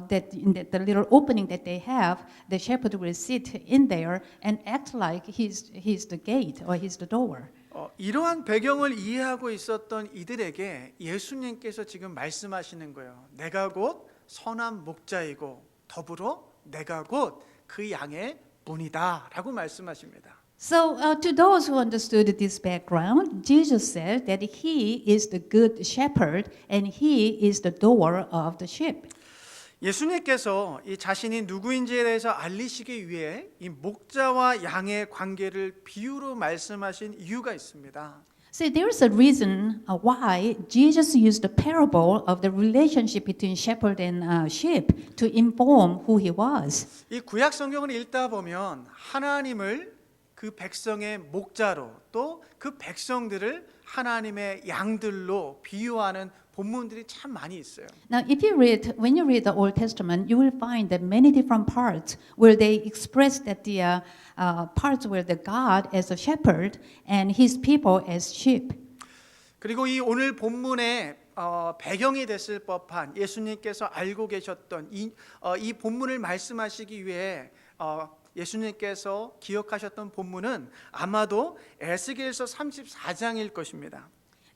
that in the little opening that they have, the shepherd will sit in there and act like he's the gate or he's the door. 이러한 배경을 이해하고 있었던 이들에게 예수님께서 지금 말씀하시는 거예요. 내가 곧 선한 목자이고 더불어 내가 곧 그 양의 문이다라고 말씀하십니다. So, to those who understood this background, Jesus said that he is the good shepherd and he is the door of the sheep. 예수님께서 이 자신이 누구인지에 대해서 알리시기 위해 이 목자와 양의 관계를 비유로 말씀하신 이유가 있습니다. See, there's a reason why Jesus used the parable of the relationship between shepherd and sheep to inform who he was. 이 구약 성경을 읽다 보면 하나님을 그 백성의 목자로 또 그 백성들을 하나님의 양들로 비유하는 본문들이 참 많이 있어요. Now, when you read the Old Testament, you will find that many different parts where they express that the parts where the God as a shepherd and His people as sheep. 그리고 이 오늘 본문의 배경이 됐을 법한 예수님께서 알고 계셨던 이 본문을 말씀하시기 위해 예수님께서 기억하셨던 본문은 아마도 에스겔서 34장일 것입니다.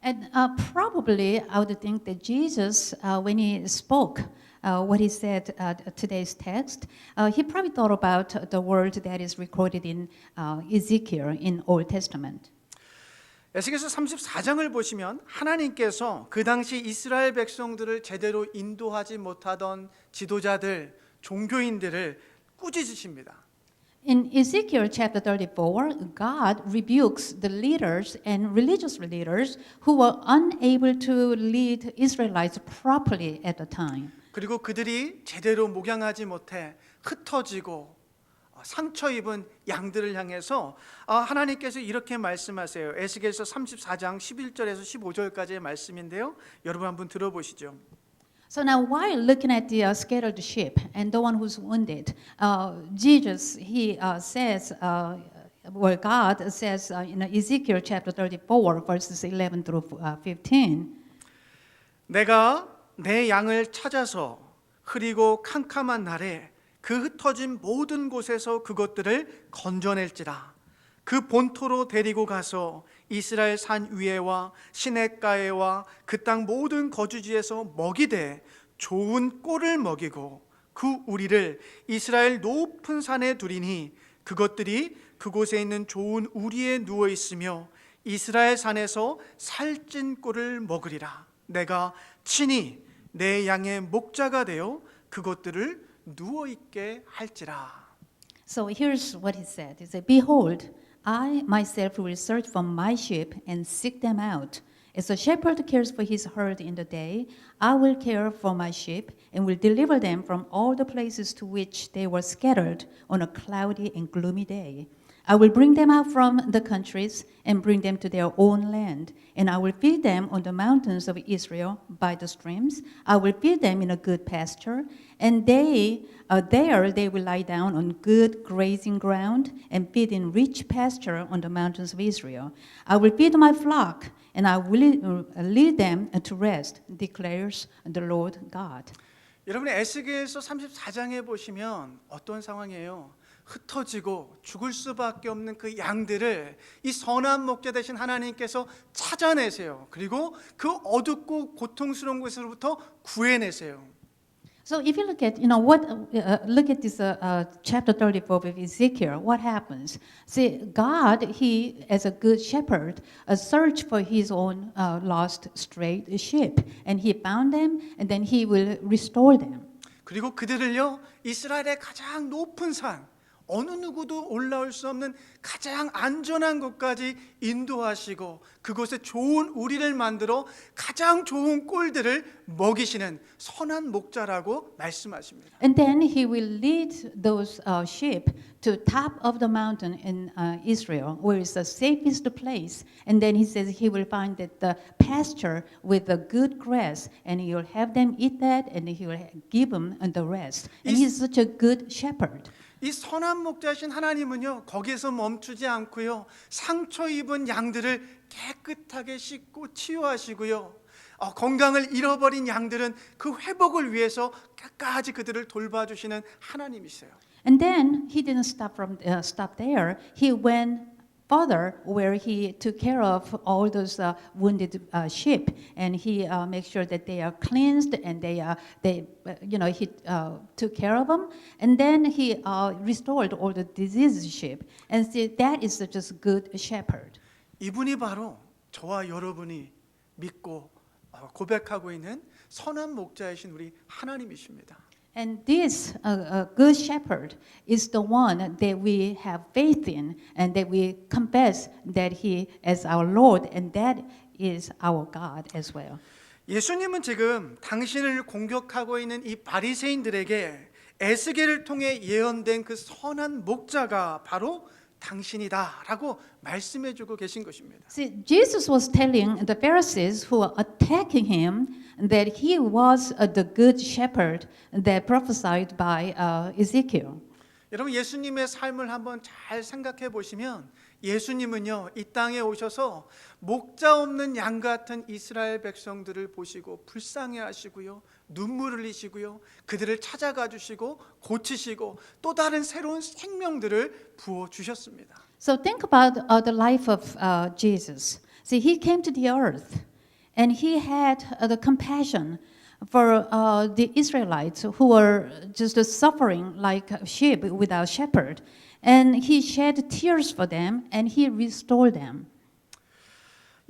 And probably I would think that Jesus, when he spoke what he said today's text, he probably thought about the word that is recorded in Ezekiel in Old Testament. 에스겔서 34장을 보시면 하나님께서 그 당시 이스라엘 백성들을 제대로 인도하지 못하던 지도자들, 종교인들을 꾸짖으십니다. In Ezekiel chapter 34, God rebukes the leaders and religious leaders who were unable to lead Israelites properly at the time. 그리고 그들이 제대로 목양하지 못해 흩어지고 상처 입은 양들을 향해서 하나님께서 이렇게 말씀하세요. 에스겔서 34장 11절에서 15절까지의 말씀인데요. 여러분 한번 들어보시죠. So now, while looking at the scattered sheep and the one who's wounded, Jesus, he says, well, God says in Ezekiel chapter 34, verses 11 through 15, 내가 내 양을 찾아서 흐리고 캄캄한 날에 그 흩어진 모든 곳에서 그것들을 건져낼지라. 그 본토로 데리고 가서 이스라엘 산 위에와 시냇가에와 그 땅 모든 거주지에서 먹이되 좋은 꼴을 먹이고 그 우리를 이스라엘 높은 산에 두리니 그것들이 그곳에 있는 좋은 우리에 누워 있으며 이스라엘 산에서 살찐 꼴을 먹으리라. 내가 친히 내 양의 목자가 되어 그것들을 누워 있게 할지라. So here's what he said. He said, Behold, I myself will search for my sheep and seek them out. As a shepherd cares for his herd in the day, I will care for my sheep and will deliver them from all the places to which they were scattered on a cloudy and gloomy day. I will bring them out from the countries and bring them to their own land, and I will feed them on the mountains of Israel by the streams. I will feed them in a good pasture, and there they will lie down on good grazing ground and feed in rich pasture on the mountains of Israel. I will feed my flock, and I will lead them to rest, declares the Lord God. 여러분 에스겔서 34장에 보시면 어떤 상황이에요? 흩어지고 죽을 수밖에 없는 그 양들을 이 선한 목자 되신 하나님께서 찾아내세요. 그리고 그 어둡고 고통스러운 곳으로부터 구해내세요. So if you look at, look at this chapter 34 of Ezekiel, what happens? See, God, He, as a good shepherd, searched for His own lost strayed sheep, and He found them, and then He will restore them. 그리고 그들을요 이스라엘의 가장 높은 산, 어느 누구도 올라올 수 없는 가장 안전한 곳까지 인도하시고 그곳에 좋은 우리를 만들어 가장 좋은 꼴들을 먹이시는 선한 목자라고 말씀하십니다. And then he will lead those sheep to top of the mountain in Israel, where is the safest place. And then he says he will find that the pasture with the good grass, and he will have them eat that, and he will give them the rest. And he's such a good shepherd. 이 선한 목자신 하나님은요 거기에서 멈추지 않고요 상처 입은 양들을 깨끗하게 씻고 치유하시고요 건강을 잃어버린 양들은 그 회복을 위해서 끝까지 그들을 돌봐주시는 하나님이세요. And then he didn't stop there. He went further, where he took care of all those wounded sheep, and he makes sure that they are cleansed, and he took care of them, and then he restored all the diseased sheep, and so that is just good shepherd. 이분이 바로 저와 여러분이 믿고 고백하고 있는 선한 목자이신 우리 하나님이십니다. And this good shepherd is the one that we have faith in and that we confess that he is our Lord and that is our God as well. 예수님은 지금 당신을 공격하고 있는 이 바리새인들에게 에스겔을 통해 예언된 그 선한 목자가 바로 당신이다라고 말씀해 주고 계신 것입니다. See, Jesus was telling the Pharisees who were attacking him that he was the good shepherd that prophesied by Ezekiel. 여러분 예수님의 삶을 한번 잘 생각해 보시면 예수님은요 이 땅에 오셔서 목자 없는 양 같은 이스라엘 백성들을 보시고 불쌍해 하시고요 눈물을 흘리시고요 그들을 찾아가 주시고 고치시고 또 다른 새로운 생명들을 부어 주셨습니다. So think about the life of Jesus. See, he came to the earth and he had the compassion for the Israelites who were just suffering like sheep without shepherd. And he shed tears for them and he restored them.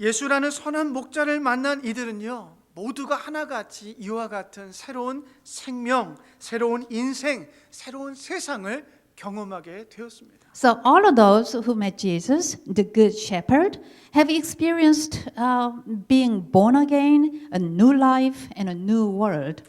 예수라는 선한 목자를 만난 이들은요 모두가 하나같이 이와 같은 새로운 생명, 새로운 인생, 새로운 세상을 경험하게 되었습니다. So all of those who met Jesus, the good shepherd, have experienced being born again, a new life and a new world.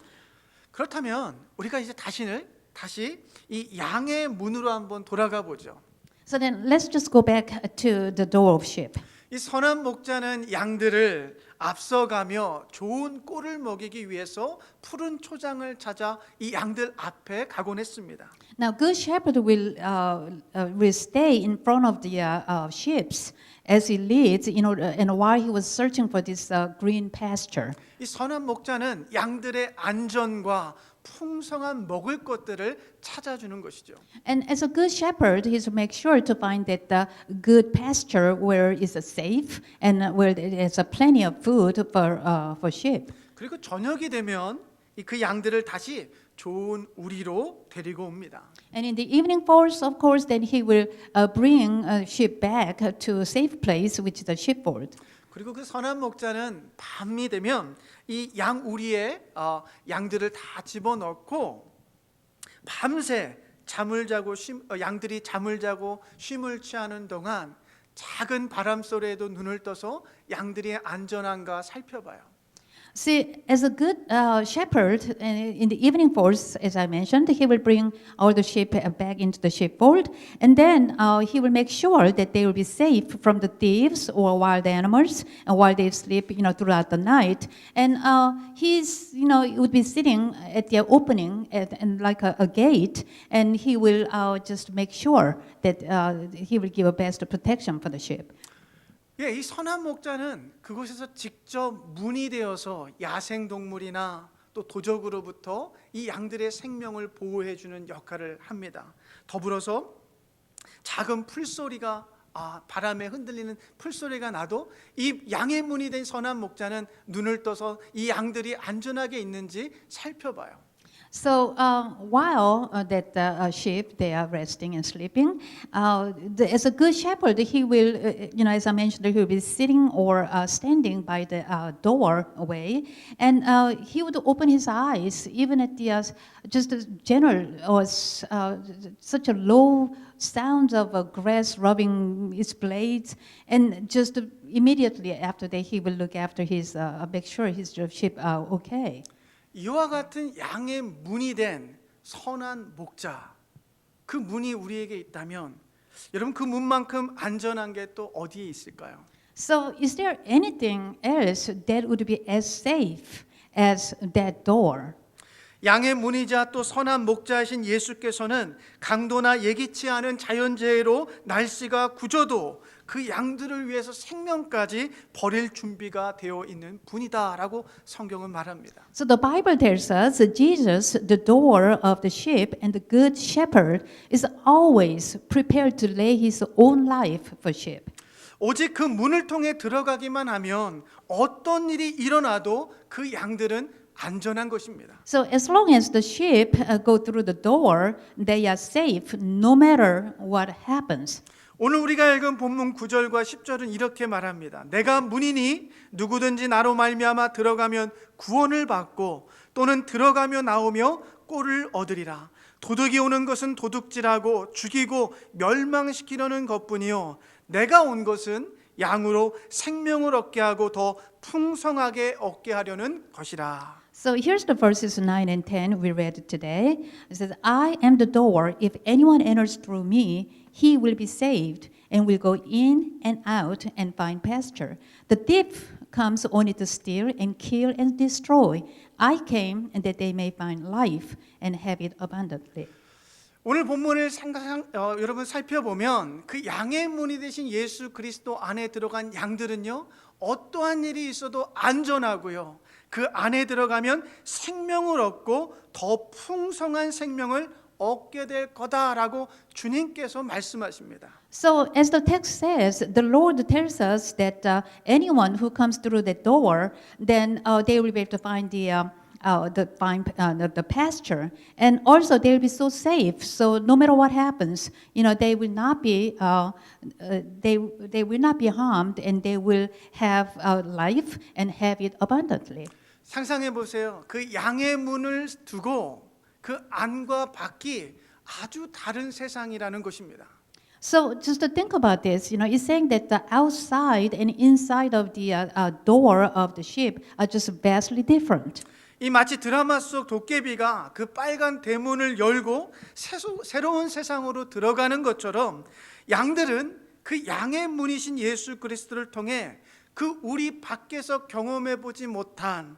그렇다면 우리가 이제 다시 이 양의 문으로 한번 돌아가 보죠. So then let's just go back to the door of sheep. 이 선한 목자는 양들을 앞서가며 좋은 꼴을 먹이기 위해서 푸른 초장을 찾아 이 양들 앞에 가곤 했습니다. Now, good shepherd will stay in front of the sheep as he leads, and while he was searching for this green pasture. 이 선한 목자는 양들의 안전과 풍성한 먹을 것들을 찾아주는 것이죠. And as a good shepherd, he's to make sure to find that the good pasture where is safe and where there's plenty of food for sheep. 그리고 저녁이 되면 그 양들을 다시 좋은 우리로 데리고 옵니다. And in the evening force, of course, then he will bring sheep back to a safe place, which is the sheepfold. 그리고 그 선한 목자는 밤이 되면 이 양 우리에 양들을 다 집어넣고 밤새 양들이 잠을 자고 쉼을 취하는 동안 작은 바람 소리에도 눈을 떠서 양들의 안전한가 살펴봐요. See, as a good shepherd, in the evening force, as I mentioned, he will bring all the sheep back into the sheepfold, and then he will make sure that they will be safe from the thieves or wild animals, and while they sleep, throughout the night. And he's, would be sitting at the opening and like a gate, and he will just make sure that he will give a best protection for the sheep. 예, 이 선한 목자는 그곳에서 직접 문이 되어서 야생 동물이나 또 도적으로부터 이 양들의 생명을 보호해 주는 역할을 합니다. 더불어서 작은 풀소리가 바람에 흔들리는 풀소리가 나도 이 양의 문이 된 선한 목자는 눈을 떠서 이 양들이 안전하게 있는지 살펴봐요. So while that sheep they are resting and sleeping, as a good shepherd, he will, as I mentioned, he will be sitting or standing by the doorway, and he would open his eyes even at the just a general or such a low sound of grass rubbing its blades, and just immediately after that, he will look after his, make sure his sheep are okay. 이와 같은 양의 문이 된 선한 목자, 그 문이 우리에게 있다면 여러분 그 문만큼 안전한 게 또 어디에 있을까요? So is there anything else that would be as safe as that door? 양의 문이자 또 선한 목자이신 예수께서는 강도나 예기치 않은 자연재해로 날씨가 굳어도 그 양들을 위해서 생명까지 버릴 준비가 되어 있는 분이다라고 성경은 말합니다. So the Bible tells us that Jesus, the door of the sheep and the good shepherd, is always prepared to lay his own life for sheep. 오직 그 문을 통해 들어가기만 하면 어떤 일이 일어나도 그 양들은 안전한 것입니다. So as long as the sheep go through the door, they are safe no matter what happens. 오늘 우리가 읽은 본문 9절과 10절은 이렇게 말합니다. 내가 문이니 누구든지 나로 말미암아 들어가면 구원을 받고 또는 들어가며 나오며 꼴을 얻으리라. 도둑이 오는 것은 도둑질하고 죽이고 멸망시키려는 것뿐이요 내가 온 것은 양으로 생명을 얻게 하고 더 풍성하게 얻게 하려는 것이라. So here's the verses 9 and 10 we read today. It says, I am the door. If anyone enters through me, he will be saved and will go in and out and find pasture. The thief comes only to steal and kill and destroy. I came and that they may find life and have it abundantly. 오늘 본문을 여러분 살펴보면 그 양의 문이 되신 예수 그리스도 안에 들어간 양들은요 어떠한 일이 있어도 안전하고요 그 안에 들어가면 생명을 얻고 더 풍성한 생명을 얻게 될 거다라고 주님께서 말씀하십니다. So as the text says, the Lord tells us that anyone who comes through the door, then they will be able to find the pasture, and also they will be so safe. So no matter what happens, they will not be they will not be harmed, and they will have life and have it abundantly. 상상해 보세요. 그 양의 문을 두고 그 안과 밖이 아주 다른 세상이라는 것입니다. So just to think about this, it's saying that the outside and inside of the door of the ship are just vastly different. 이 마치 드라마 속 도깨비가 그 빨간 대문을 열고 새로운 세상으로 들어가는 것처럼 양들은 그 양의 문이신 예수 그리스도를 통해 그 우리 밖에서 경험해 보지 못한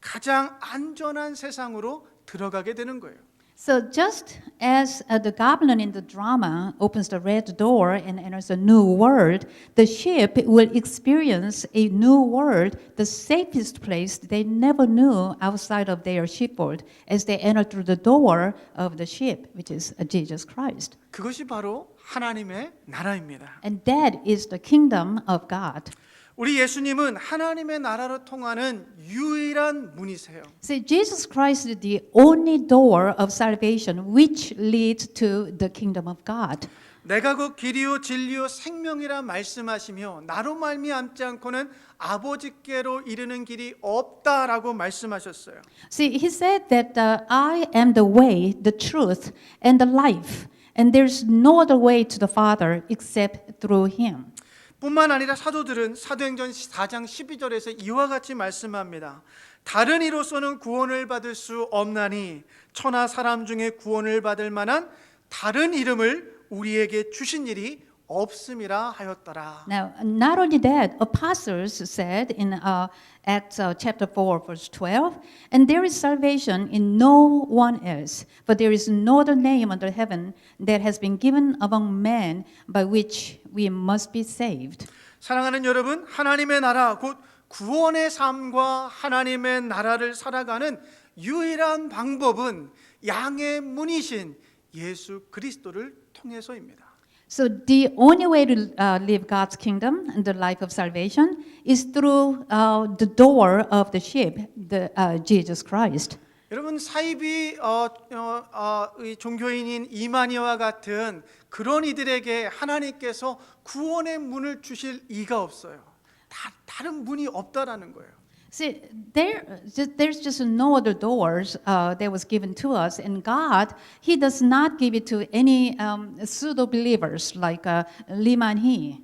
가장 안전한 세상으로 들어가게 되는 거예요. So just as the goblin in the drama opens the red door and enters a new world, the sheep will experience a new world, the safest place they never knew outside of their sheepfold, as they enter through the door of the sheep, which is Jesus Christ. 그것이 바로 하나님의 나라입니다. And that is the kingdom of God. 우리 예수님은 하나님의 나라로 통하는 유일한 문이세요. See, Jesus Christ is the only door of salvation which leads to the kingdom of God. 내가 그 길이요 진리요 생명이라 말씀하시며 나로 말미암지 않고는 아버지께로 이르는 길이 없다라고 말씀하셨어요. See, he said that I am the way, the truth, and the life, and there's no other way to the Father except through him. 뿐만 아니라 사도들은 사도행전 4장 12절에서 이와 같이 말씀합니다. 다른 이로서는 구원을 받을 수 없나니 천하 사람 중에 구원을 받을 만한 다른 이름을 우리에게 주신 일이 없음이라 하였더라. Now, not only that, apostles said in Acts chapter 4, verse 12, and there is salvation in no one else, for there is no other name under heaven that has been given among men by which we must be saved. 사랑하는 여러분, 하나님의 나라 곧 구원의 삶과 하나님의 나라를 살아가는 유일한 방법은 양의 문이신 예수 그리스도를 통해서입니다. So the only way to live God's kingdom and the life of salvation is through the door of the sheep, Jesus Christ. 여러분 사이비 종교인인 이마니아와 같은 그런 이들에게 하나님께서 구원의 문을 주실 이가 없어요. 다른 문이 없다라는 거예요. See, there's just no other doors that was given to us, and God, He does not give it to any pseudo believers like Lee Man-hee.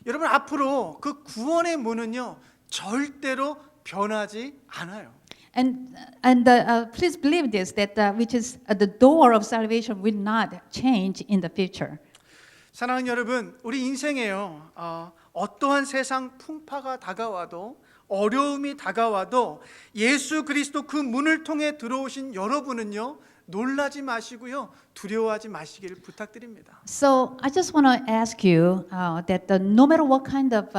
여러분 앞으로 그 구원의 문은요 절대로 변하지 않아요. And please believe this, that which is the door of salvation will not change in the future. 사랑하는 여러분, 우리 인생에요 어떠한 세상 풍파가 다가와도 어려움이 다가와도 예수 그리스도 그 문을 통해 들어오신 여러분은요, 놀라지 마시고요, 두려워하지 마시기를 부탁드립니다. So I just want to ask you that no matter what kind of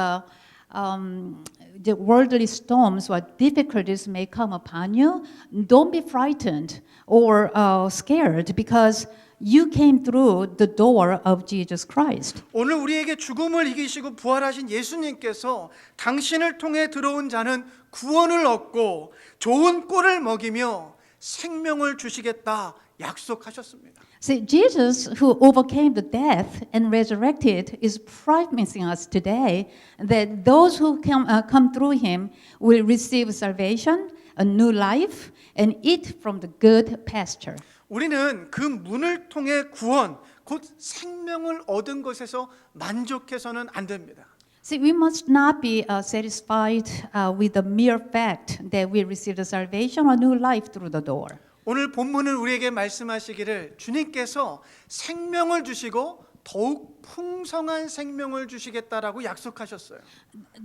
the worldly storms or difficulties may come upon you, don't be frightened or scared because you came through the door of Jesus Christ. 오늘 우리에게 죽음을 이기시고 부활하신 예수님께서 당신을 통해 들어온 자는 구원을 얻고 좋은 꼴을 먹이며 생명을 주시겠다 약속하셨습니다. See, Jesus, who overcame the death and resurrected, is promising us today that those who come through him will receive salvation, a new life, and eat from the good pasture. 우리는 그 문을 통해 구원, 곧 생명을 얻은 것에서 만족해서는 안 됩니다. See, we must not be satisfied with the mere fact that we received a salvation or new life through the door. 오늘 본문은 우리에게 말씀하시기를 주님께서 생명을 주시고 더욱 풍성한 생명을 주시겠다라고 약속하셨어요.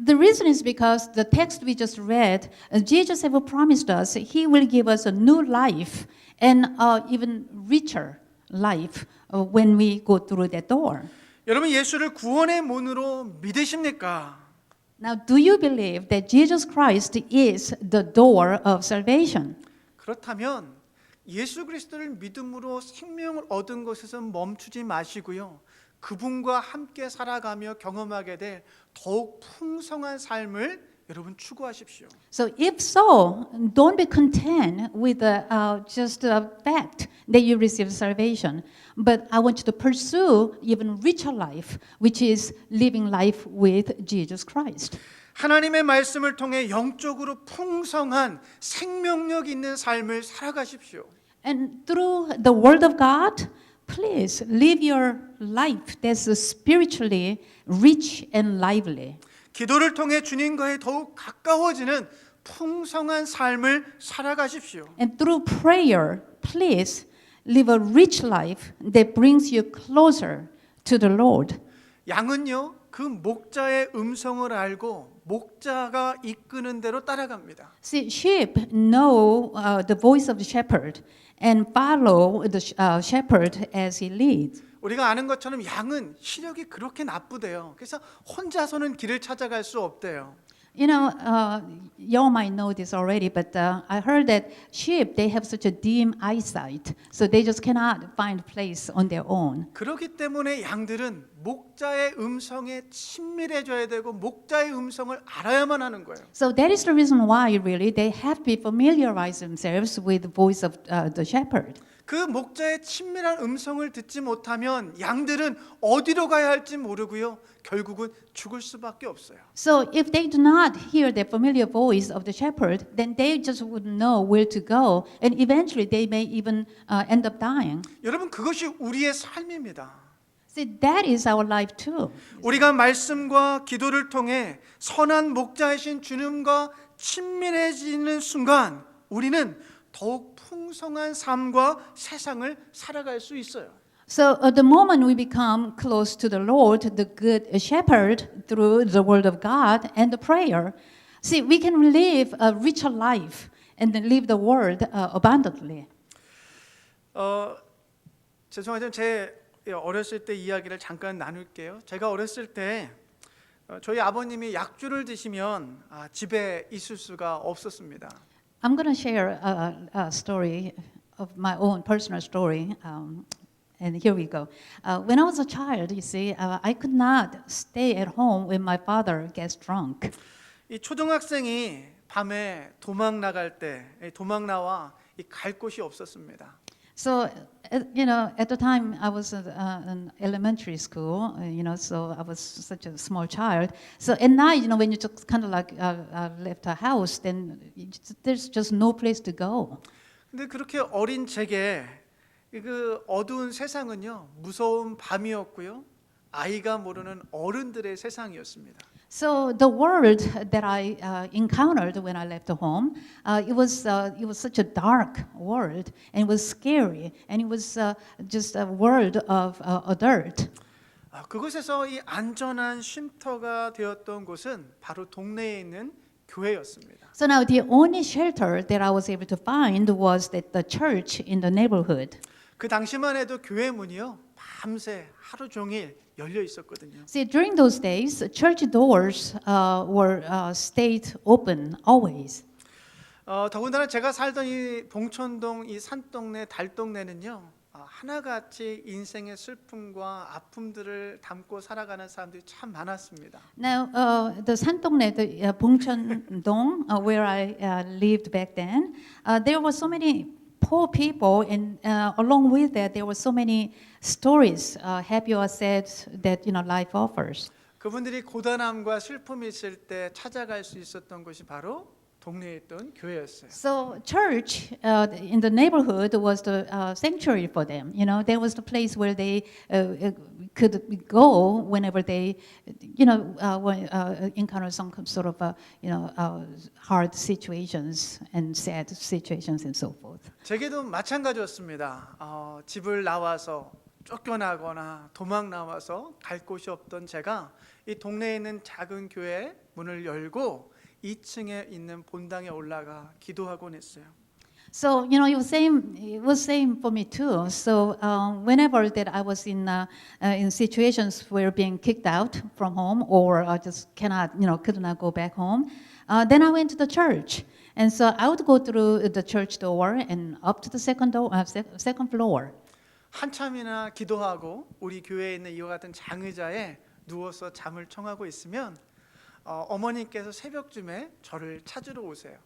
The reason is because the text we just read, Jesus ever promised us he will give us a new life and even richer life when we go through that door. 여러분 예수를 구원의 문으로 믿으십니까? Now, do you believe that Jesus Christ is the door of salvation? 그렇다면 예수 그리스도를 믿음으로 생명을 얻은 것에서 멈추지 마시고요. 그분과 함께 살아가며 경험하게 될 더욱 풍성한 삶을 여러분 추구하십시오. So if so, don't be content with just the fact that you received salvation, but I want you to pursue even richer life, which is living life with Jesus Christ. 하나님의 말씀을 통해 영적으로 풍성한 생명력 있는 삶을 살아가십시오. And through the Word of God, please live your life that's spiritually rich and lively. 기도를 통해 주님과의 더욱 가까워지는 풍성한 삶을 살아가십시오. And through prayer, please live a rich life that brings you closer to the Lord. 양은요, 그 목자의 음성을 알고 목자가 이끄는 대로 따라갑니다. See, sheep know the voice of the shepherd and follow the shepherd as he leads. 우리가 아는 것처럼 양은 시력이 그렇게 나쁘대요. 그래서 혼자서는 길을 찾아갈 수 없대요. You know, you might know this already, but I heard that sheep, they have such a dim eyesight, so they just cannot find place on their own. 그렇기 때문에 양들은 목자의 음성에 친밀해져야 되고 목자의 음성을 알아야만 하는 거예요. So that is the reason why, really, they have to be familiarize themselves with the voice of the shepherd. 그 목자의 친밀한 음성을 듣지 못하면 양들은 어디로 가야 할지 모르고요. 결국은 죽을 수밖에 없어요. So if they do not hear the familiar voice of the shepherd, then they just wouldn't know where to go, and eventually they may even end up dying. 여러분 그것이 우리의 삶입니다. See, that is our life too. 우리가 말씀과 기도를 통해 선한 목자이신 주님과 친밀해지는 순간 우리는 더욱 풍성한 삶과 세상을 살아갈 수 있어요. So the moment we become close to the Lord, the good shepherd, through the word of God and the prayer, see, we can live a richer life and live the word abundantly. 죄송하지만 제 어렸을 때 이야기를 잠깐 나눌게요. 제가 어렸을 때 저희 아버님이 약주를 드시면 집에 있을 수가 없었습니다. I'm going to share a story of my own personal story. And here we go. When I was a child, you see, I could not stay at home when my father gets drunk. 이 초등학생이 밤에 도망 나갈 때 도망 나와 갈 곳이 없었습니다. So, you know, at the time I was in elementary school, you know, so I was such a small child. So at night, you know, when you just kind of like left a house, then there's just no place to go. 근데 그렇게 어린 제게 그 어두운 세상은요 무서운 밤이었고요 아이가 모르는 어른들의 세상이었습니다. So the world that I encountered when I left home, it was such a dark world, and it was scary, and it was just a world of adult. 그곳에서 이 안전한 쉼터가 되었던 곳은 바로 동네에 있는 교회였습니다. So now the only shelter that I was able to find was that the church in the neighborhood. 그 당시만 해도 교회 문이요 밤새 하루 종일 열려 있었거든요. See, during those days, church doors were stayed open always. 더군다나 제가 살던 이 봉천동 이 산동네 달동네는요 하나같이 인생의 슬픔과 아픔들을 담고 살아가는 사람들이 참 많았습니다. Now, the Santongne, the Bongcheon-dong, where I lived back then, there were so many poor people, and along with that, there were so many stories, happy or sad, that life offers. 그분들이 고단함과 슬픔이 있을 때 찾아갈 수 있었던 곳이 바로 동네에 있던 교회였어요. So, church in the neighborhood was the sanctuary for them. There was the place where they could go whenever they, encounter some sort of, hard situations and sad situations and so forth. 제게도 마찬가지였습니다. 집을 나와서 쫓겨나거나 도망 나와서 갈 곳이 없던 제가 이 동네에 있는 작은 교회 문을 열고 2층에 있는 본당에 올라가 기도하곤 했어요. So it was same for me too. So whenever that I was in situations where being kicked out from home or just could not go back home, then I went to the church, and so I would go through the church door and up to the second floor. 한참이나 기도하고 우리 교회에 있는 이와 같은 장의자에 누워서 잠을 청하고 있으면 어머니께서 새벽쯤에 저를 찾으러 오세요.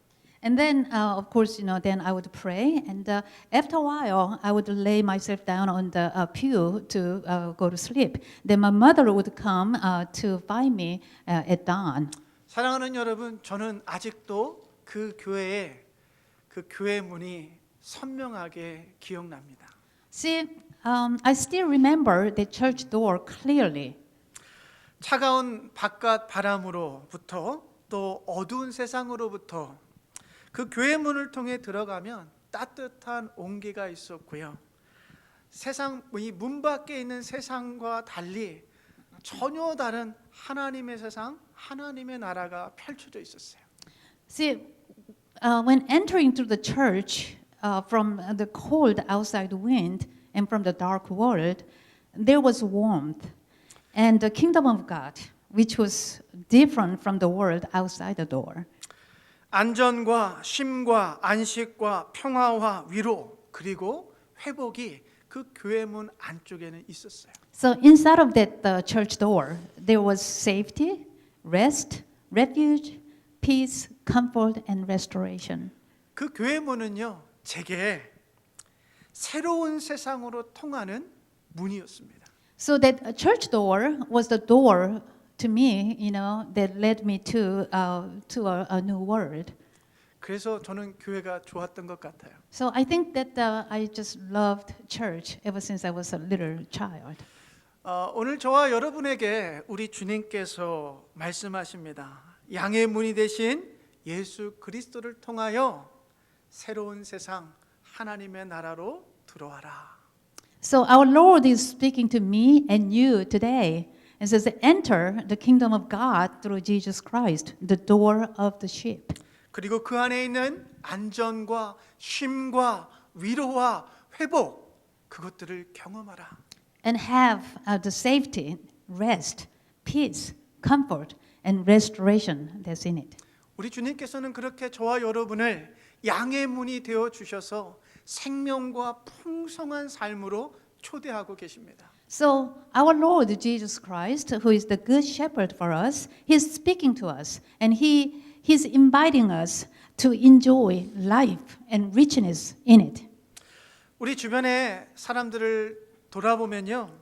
And then, of course, then I would pray, and after a while, I would lay myself down on the pew to go to sleep. Then my mother would come to find me at dawn. 사랑하는 여러분, 저는 아직도 그 교회 문이 선명하게 기억납니다. See, I still remember the church door clearly. 차가운 바깥 바람으로부터 또 어두운 세상으로부터 그 교회 문을 통해 들어가면 따뜻한 온기가 있었고요. 이 문 밖에 있는 세상과 달리 전혀 다른 하나님의 세상, 하나님의 나라가 펼쳐져 있었어요. See, when entering through the church from the cold outside wind and from the dark world, there was warmth and the kingdom of God, which was different from the world outside the door. 안전과 쉼과 안식과 평화와 위로 그리고 회복이 그 교회 문 안쪽에는 있었어요. So inside of that church door, there was safety, rest, refuge, peace, comfort, and restoration. 그 교회 문은요, 제게 새로운 세상으로 통하는 문이었습니다. So that church door was the door to me, that led me to a new world. 그래서 저는 교회가 좋았던 것 같아요. So I think that I just loved church ever since I was a little child. 오늘 저와 여러분에게 우리 주님께서 말씀하십니다. 양의 문이 되신 예수 그리스도를 통하여 새로운 세상 하나님의 나라로 들어와라. So our Lord is speaking to me and you today and says, enter the kingdom of God through Jesus Christ, the door of the sheep. 그리고 그 안에 있는 안전과 쉼과 위로와 회복 그것들을 경험하라. And have the safety, rest, peace, comfort, and restoration that's in it. 우리 주님께서는 그렇게 저와 여러분을 양의 문이 되어 주셔서 생명과 풍성한 삶으로 초대하고 계십니다. So our Lord Jesus Christ, who is the good shepherd for us, he's speaking to us and he's inviting us to enjoy life and richness in it. 우리 주변의 사람들을 돌아보면요.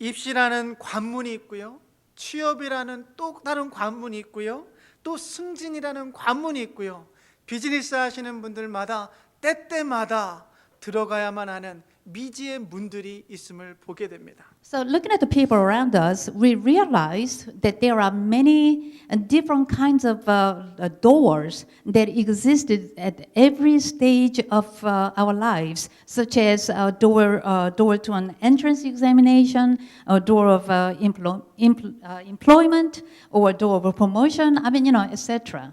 입시라는 관문이 있고요. 취업이라는 또 다른 관문이 있고요. 또 승진이라는 관문이 있고요. 비즈니스 하시는 분들마다 때때마다 들어가야만 하는 미지의 문들이 있음을 보게 됩니다. So looking at the people around us, we realize that there are many different kinds of doors that existed at every stage of our lives, such as a door to an entrance examination, a door of employment, or a door of promotion, etc.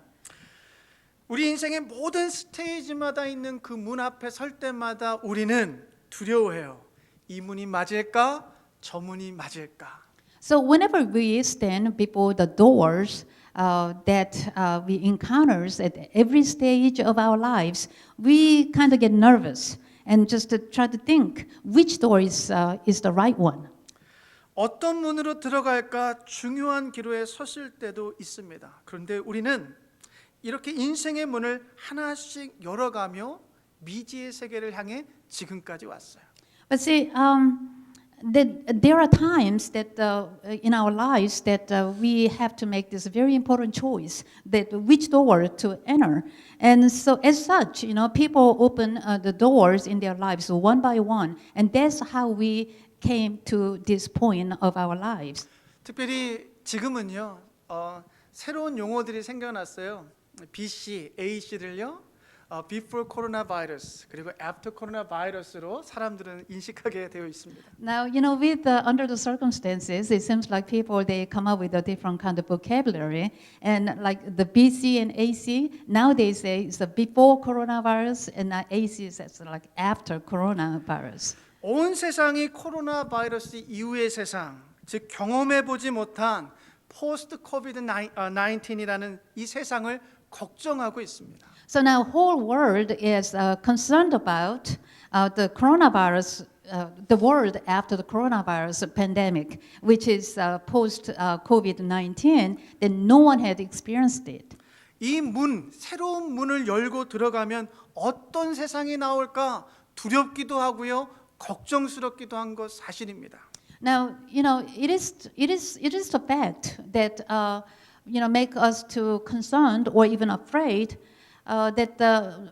우리 인생의 모든 스테이지마다 있는 그 문 앞에 설 때마다 우리는 두려워해요. 이 문이 맞을까? 저 문이 맞을까? So whenever we stand before the doors that we encounters at every stage of our lives, we kind of get nervous and just to try to think which door is the right one. 어떤 문으로 들어갈까 중요한 기로에 섰을 때도 있습니다. 그런데 우리는 이렇게 인생의 문을 하나씩 열어가며 미지의 세계를 향해 지금까지 왔어요. But see, there are times that in our lives that we have to make this very important choice that which door to enter. And so as such, people open the doors in their lives one by one. And that's how we came to this point of our lives. 특별히 지금은요, 새로운 용어들이 생겨났어요. BC, AC를요, before coronavirus 그리고 after coronavirus로 사람들은 인식하게 되어 있습니다. Now, with under the circumstances, it seems like people they come up with a different kind of vocabulary, and like the BC and AC nowadays say it's the before coronavirus, and AC is like after coronavirus. 온 세상이 코로나 바이러스 이후의 세상, 즉 경험해 보지 못한 포스트 코비드 19이라는 이 세상을 걱정하고 있습니다. So now, whole world is concerned about the coronavirus, the world after the coronavirus pandemic, which is post COVID-19. That no one had experienced it. 이 문, 새로운 문을 열고 들어가면 어떤 세상이 나올까 두렵기도 하고요, 걱정스럽기도 한 것 사실입니다. Now, it is the fact that make us too concerned or even afraid that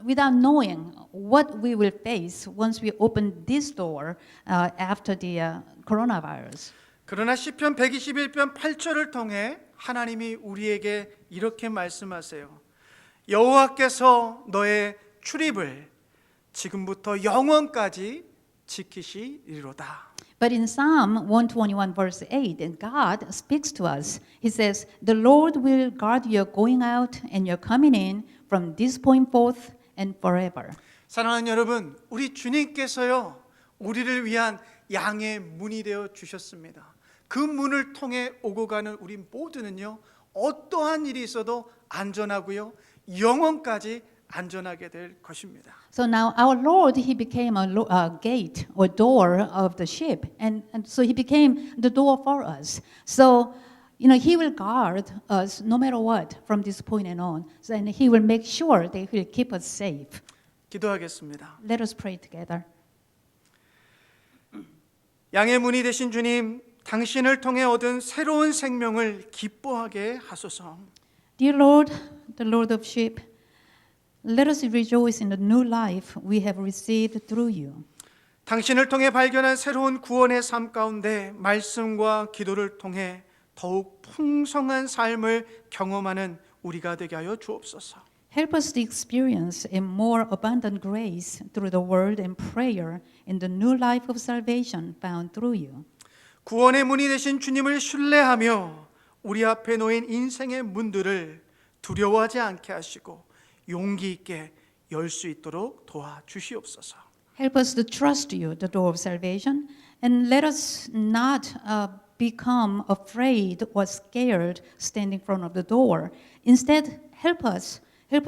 without knowing what we will face once we open this door after the coronavirus. 그러나 시편 121편 8절을 통해 하나님이 우리에게 이렇게 말씀하세요. 여호와께서 너의 출입을 지금부터 영원까지 지키시리로다. But in Psalm 121 verse 8, and God speaks to us. He says, "The Lord will guard your going out and your coming in from this point forth and forever." 사랑하는 여러분, 우리 주님께서요, 우리를 위한 양의 문이 되어 주셨습니다. 그 문을 통해 오고 가는 우리 모두는요, 어떠한 일이 있어도 안전하고요, 영원까지 안전하게 될 것입니다. So now our Lord, He became a gate or door of the ship, and so He became the door for us. So, He will guard us no matter what from this point and on, and He will make sure that He will keep us safe. 기도하겠습니다. Let us pray together. 양의 문이 되신 주님, 당신을 통해 얻은 새로운 생명을 기뻐하게 하소서. Dear Lord, the Lord of sheep, let us rejoice in the new life we have received through you. 당신을 통해 발견한 새로운 구원의 삶 가운데 말씀과 기도를 통해 더욱 풍성한 삶을 경험하는 우리가 되게 하여 주옵소서. Help us to experience a more abundant grace through the word and prayer in the new life of salvation found through you. 구원의 문이 되신 주님을 신뢰하며 우리 앞에 놓인 인생의 문들을 두려워하지 않게 하시고 용기 있게 열 수 있도록 도와주시옵소서. Help us to trust you, the door of salvation, and let us not become afraid or scared standing in front of the door. Instead, help us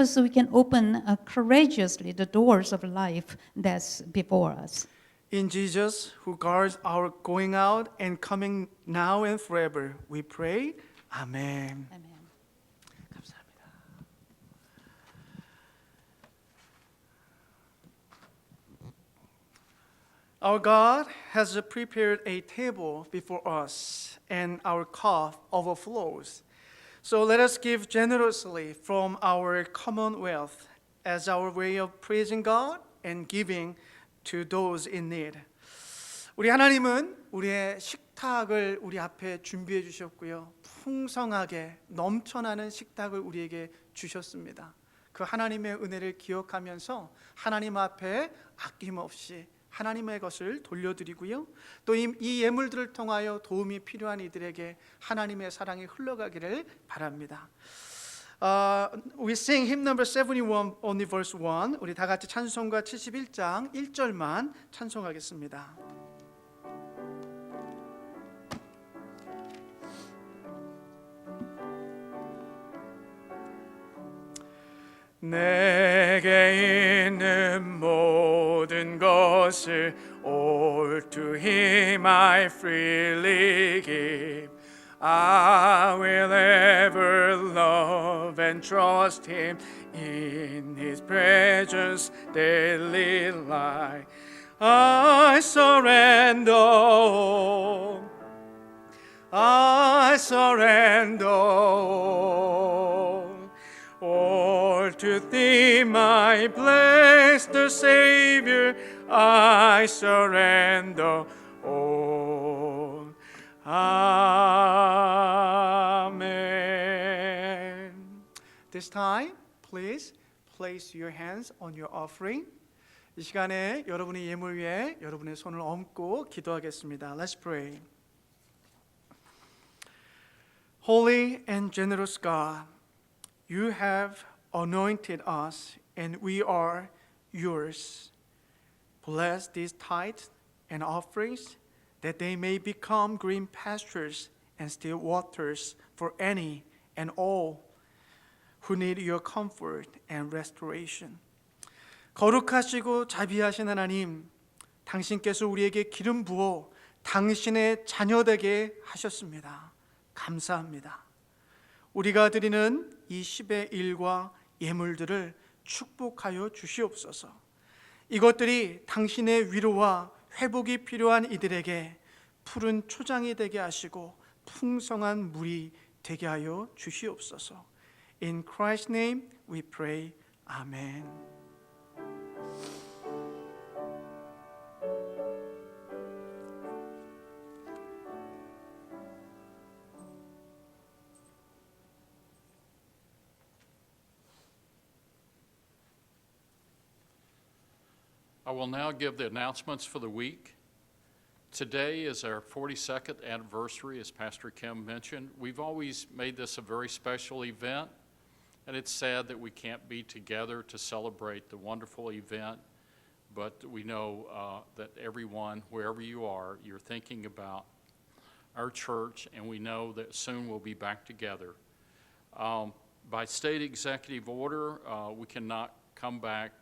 so we can open courageously the doors of life that's before us. In Jesus, who guards our going out and coming now and forever, we pray. 아멘. Amen. 감사합니다. Our God has prepared a table before us, and our cup overflows. So let us give generously from our commonwealth as our way of praising God and giving to those in need. 우리 하나님은 우리의 식탁을 우리 앞에 준비해 주셨고요. 풍성하게 넘쳐나는 식탁을 우리에게 주셨습니다. 그 하나님의 은혜를 기억하면서 하나님 앞에 아낌없이 하나님의 것을 돌려드리고요. 또 이 예물들을 통하여 도움이 필요한 이들에게 하나님의 사랑이 흘러가기를 바랍니다. We sing hymn number 71, only verse 1. 우리 다 같이 찬송가 71장 1절만 찬송하겠습니다. 내게 있는 모든 것을 all to him I freely give. I will ever love and trust him in his presence daily life. I surrender all. I surrender all to thee, my blessed Savior. I surrender all. Amen. This time, please place your hands on your offering. 이 시간에 여러분의 예물 위에 여러분의 손을 얹고 기도하겠습니다. Let's pray. Holy and generous God, you have anointed us and we are yours. Bless these tithes and offerings that they may become green pastures and still waters for any and all who need your comfort and restoration. 거룩하시고 자비하신 하나님, 당신께서 우리에게 기름 부어 당신의 자녀되게 하셨습니다. 감사합니다. 우리가 드리는 이 10의 1과 예물들을 축복하여 주시옵소서. 이것들이 당신의 위로와 회복이 필요한 이들에게 푸른 초장이 되게 하시고 풍성한 물이 되게 하여 주시옵소서. In Christ's name we pray. Amen. I will now give the announcements for the week. Today is our 42nd anniversary, as Pastor Kim mentioned. We've always made this a very special event, and it's sad that we can't be together to celebrate the wonderful event, but we know that everyone, wherever you are, you're thinking about our church, and we know that soon we'll be back together. By state executive order, we cannot come back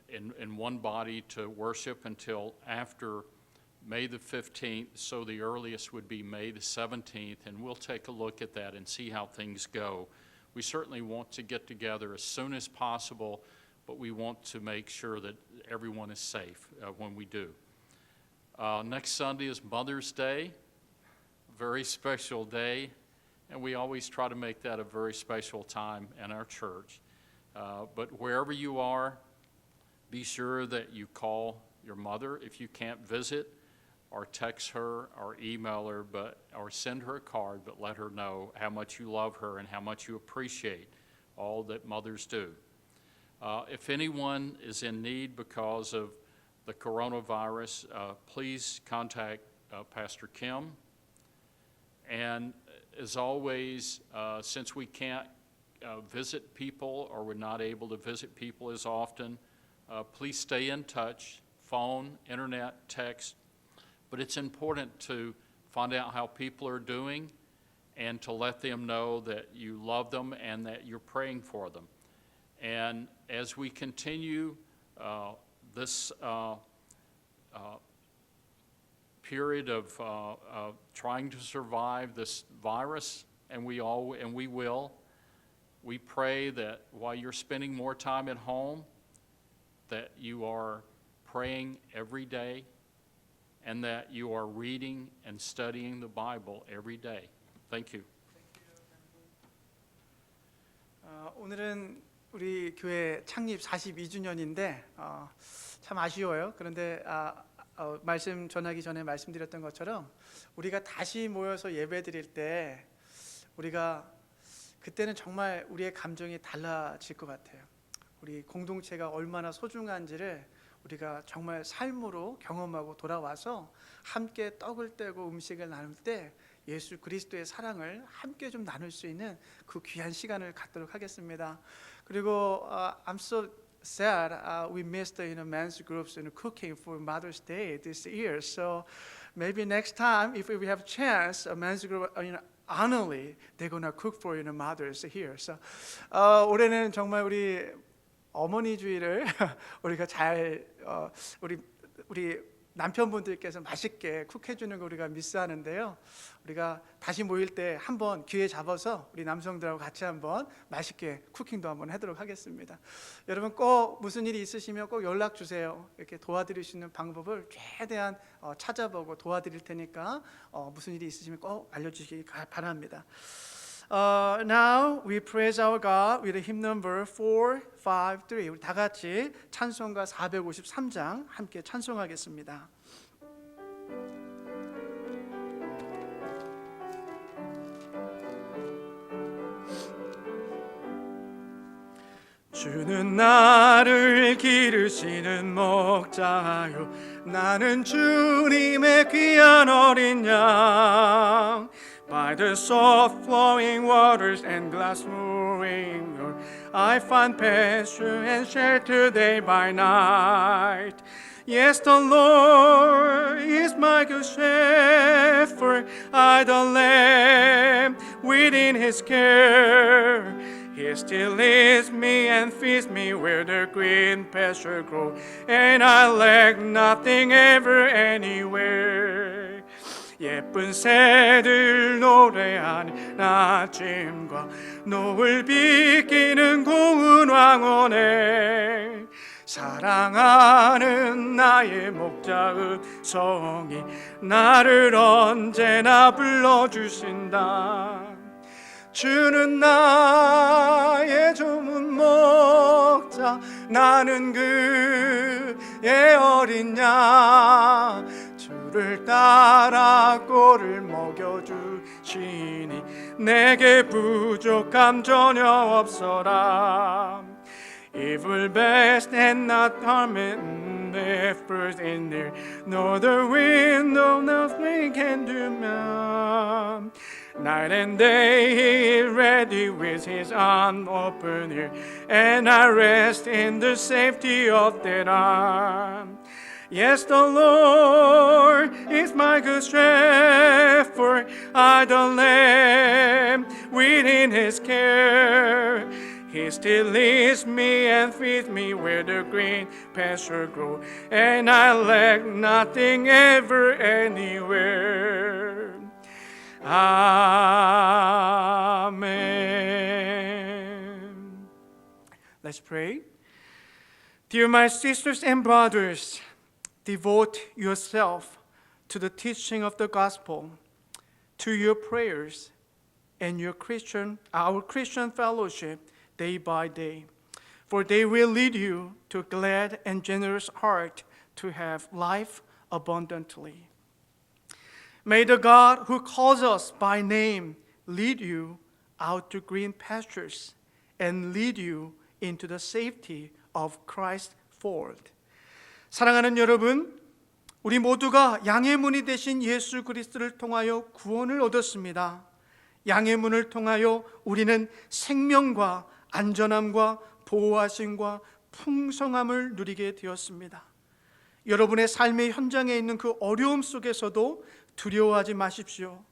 in one body to worship until after May the 15th, so the earliest would be May the 17th, and we'll take a look at that and see how things go. We certainly want to get together as soon as possible, but we want to make sure that everyone is safe when we do. Next Sunday is Mother's Day, a very special day, and we always try to make that a very special time in our church. But wherever you are, be sure that you call your mother if you can't visit, or text her or email her, or send her a card, but let her know how much you love her and how much you appreciate all that mothers do. If anyone is in need because of the coronavirus, please contact Pastor Kim. And as always, since we can't visit people, or we're not able to visit people as often, please stay in touch, phone, internet, text, but it's important to find out how people are doing and to let them know that you love them and that you're praying for them. And as we continue this period of trying to survive this virus, and we will, we pray that while you're spending more time at home, that you are praying every day and that you are reading and studying the Bible every day. Thank you. 오늘은 우리 교회 창립 42주년인데 참 아쉬워요. 그런데 말씀 전하기 전에 말씀드렸던 것처럼 우리가 다시 모여서 예배드릴 때 우리가 그때는 정말 우리의 감정이 달라질 것 같아요. 우리 공동체가 얼마나 소중한지를 우리가 정말 삶으로 경험하고 돌아와서 함께 떡을 떼고 음식을 나눌 때 예수 그리스도의 사랑을 함께 좀 나눌 수 있는 그 귀한 시간을 갖도록 하겠습니다. 그리고 I'm so sad we missed men's groups cooking for Mother's Day this year. So maybe next time if we have a chance, a men's group annually they're gonna cook for mothers here. So 올해는 정말 우리 어머니 주의를 우리가 잘 우리 남편분들께서 맛있게 쿡해 주는 거 우리가 미스하는데요. 우리가 다시 모일 때 한번 기회 잡아서 우리 남성들하고 같이 한번 맛있게 쿠킹도 한번 하도록 하겠습니다. 여러분 꼭 무슨 일이 있으시면 꼭 연락 주세요. 이렇게 도와드릴 수 있는 방법을 최대한 찾아보고 도와드릴 테니까 무슨 일이 있으시면 꼭 알려주시기 바랍니다. Now we praise our God with hymn number 453. 우리 다 같이 찬송가 453장 함께 찬송하겠습니다. 주는 나를 기르시는 목자요 나는 주님의 귀한 어린 양 By the soft flowing waters and glass mooring I find pasture and shelter day by night Yes, the Lord is my good shepherd I the lamb within his care He still leads me and feeds me where the green pasture grows, and I lack nothing ever anywhere. 예쁜 새들 노래하는 아침과 노을 비키는 고운 황혼에 사랑하는 나의 목자의 성이 나를 언제나 불러주신다. 주는 나의 좋은 목자 나는 그의 어린 양 주를 따라 꼴을 먹여주시니 내게 부족함 전혀 없어라 Evil best and not torment first in there nor the wind of nothing can do man Night and day he is ready with his arm open ear And I rest in the safety of that arm Yes, the Lord is my good shepherd I the lamb within his care He still leads me and feeds me where the green pasture grows And I lack nothing ever anywhere Amen. Let's pray. Dear my sisters and brothers, devote yourself to the teaching of the gospel, to your prayers, and our Christian fellowship day by day. For they will lead you to a glad and generous heart to have life abundantly. May the God who calls us by name lead you out to green pastures and lead you into the safety of Christ's fold. 사랑하는 여러분, 우리 모두가 양의 문이 되신 예수 그리스도를 통하여 구원을 얻었습니다. 양의 문을 통하여 우리는 생명과 안전함과 보호하심과 풍성함을 누리게 되었습니다. 여러분의 삶의 현장에 있는 그 어려움 속에서도 두려워하지 마십시오.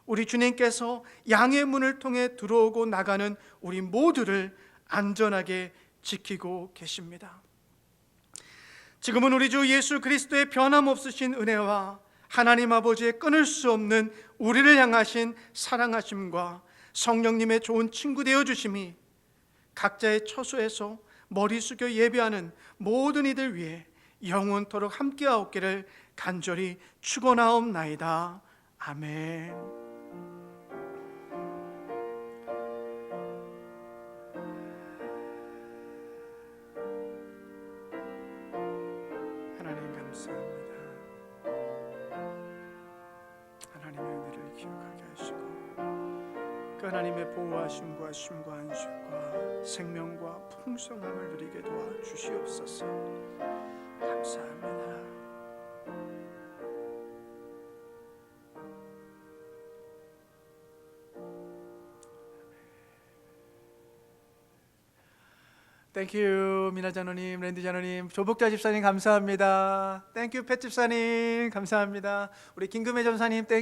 우리 주님께서 양의 문을 통해 들어오고 나가는 우리 모두를 안전하게 지키고 계십니다. 지금은 우리 주 예수 그리스도의 변함없으신 은혜와 하나님 아버지의 끊을 수 없는 우리를 향하신 사랑하심과 성령님의 좋은 친구 되어주심이 각자의 처소에서 머리 숙여 예배하는 모든 이들 위해 영원토록 함께하옵기를 간절히 축원하옵나이다. 아멘. 하나님 감사합니다. 하나님의 은혜를 기억하게 하시고 그 하나님의 보호하심과 쉼과 안식과 생명과 풍성함을 누리게 도와 주시옵소서. 감사합니다. 땡큐 미나 장로님, 랜디 장로님, 조복자 집사님 감사합니다. 땡큐 팻 집사님 감사합니다. 우리 김금혜 전사님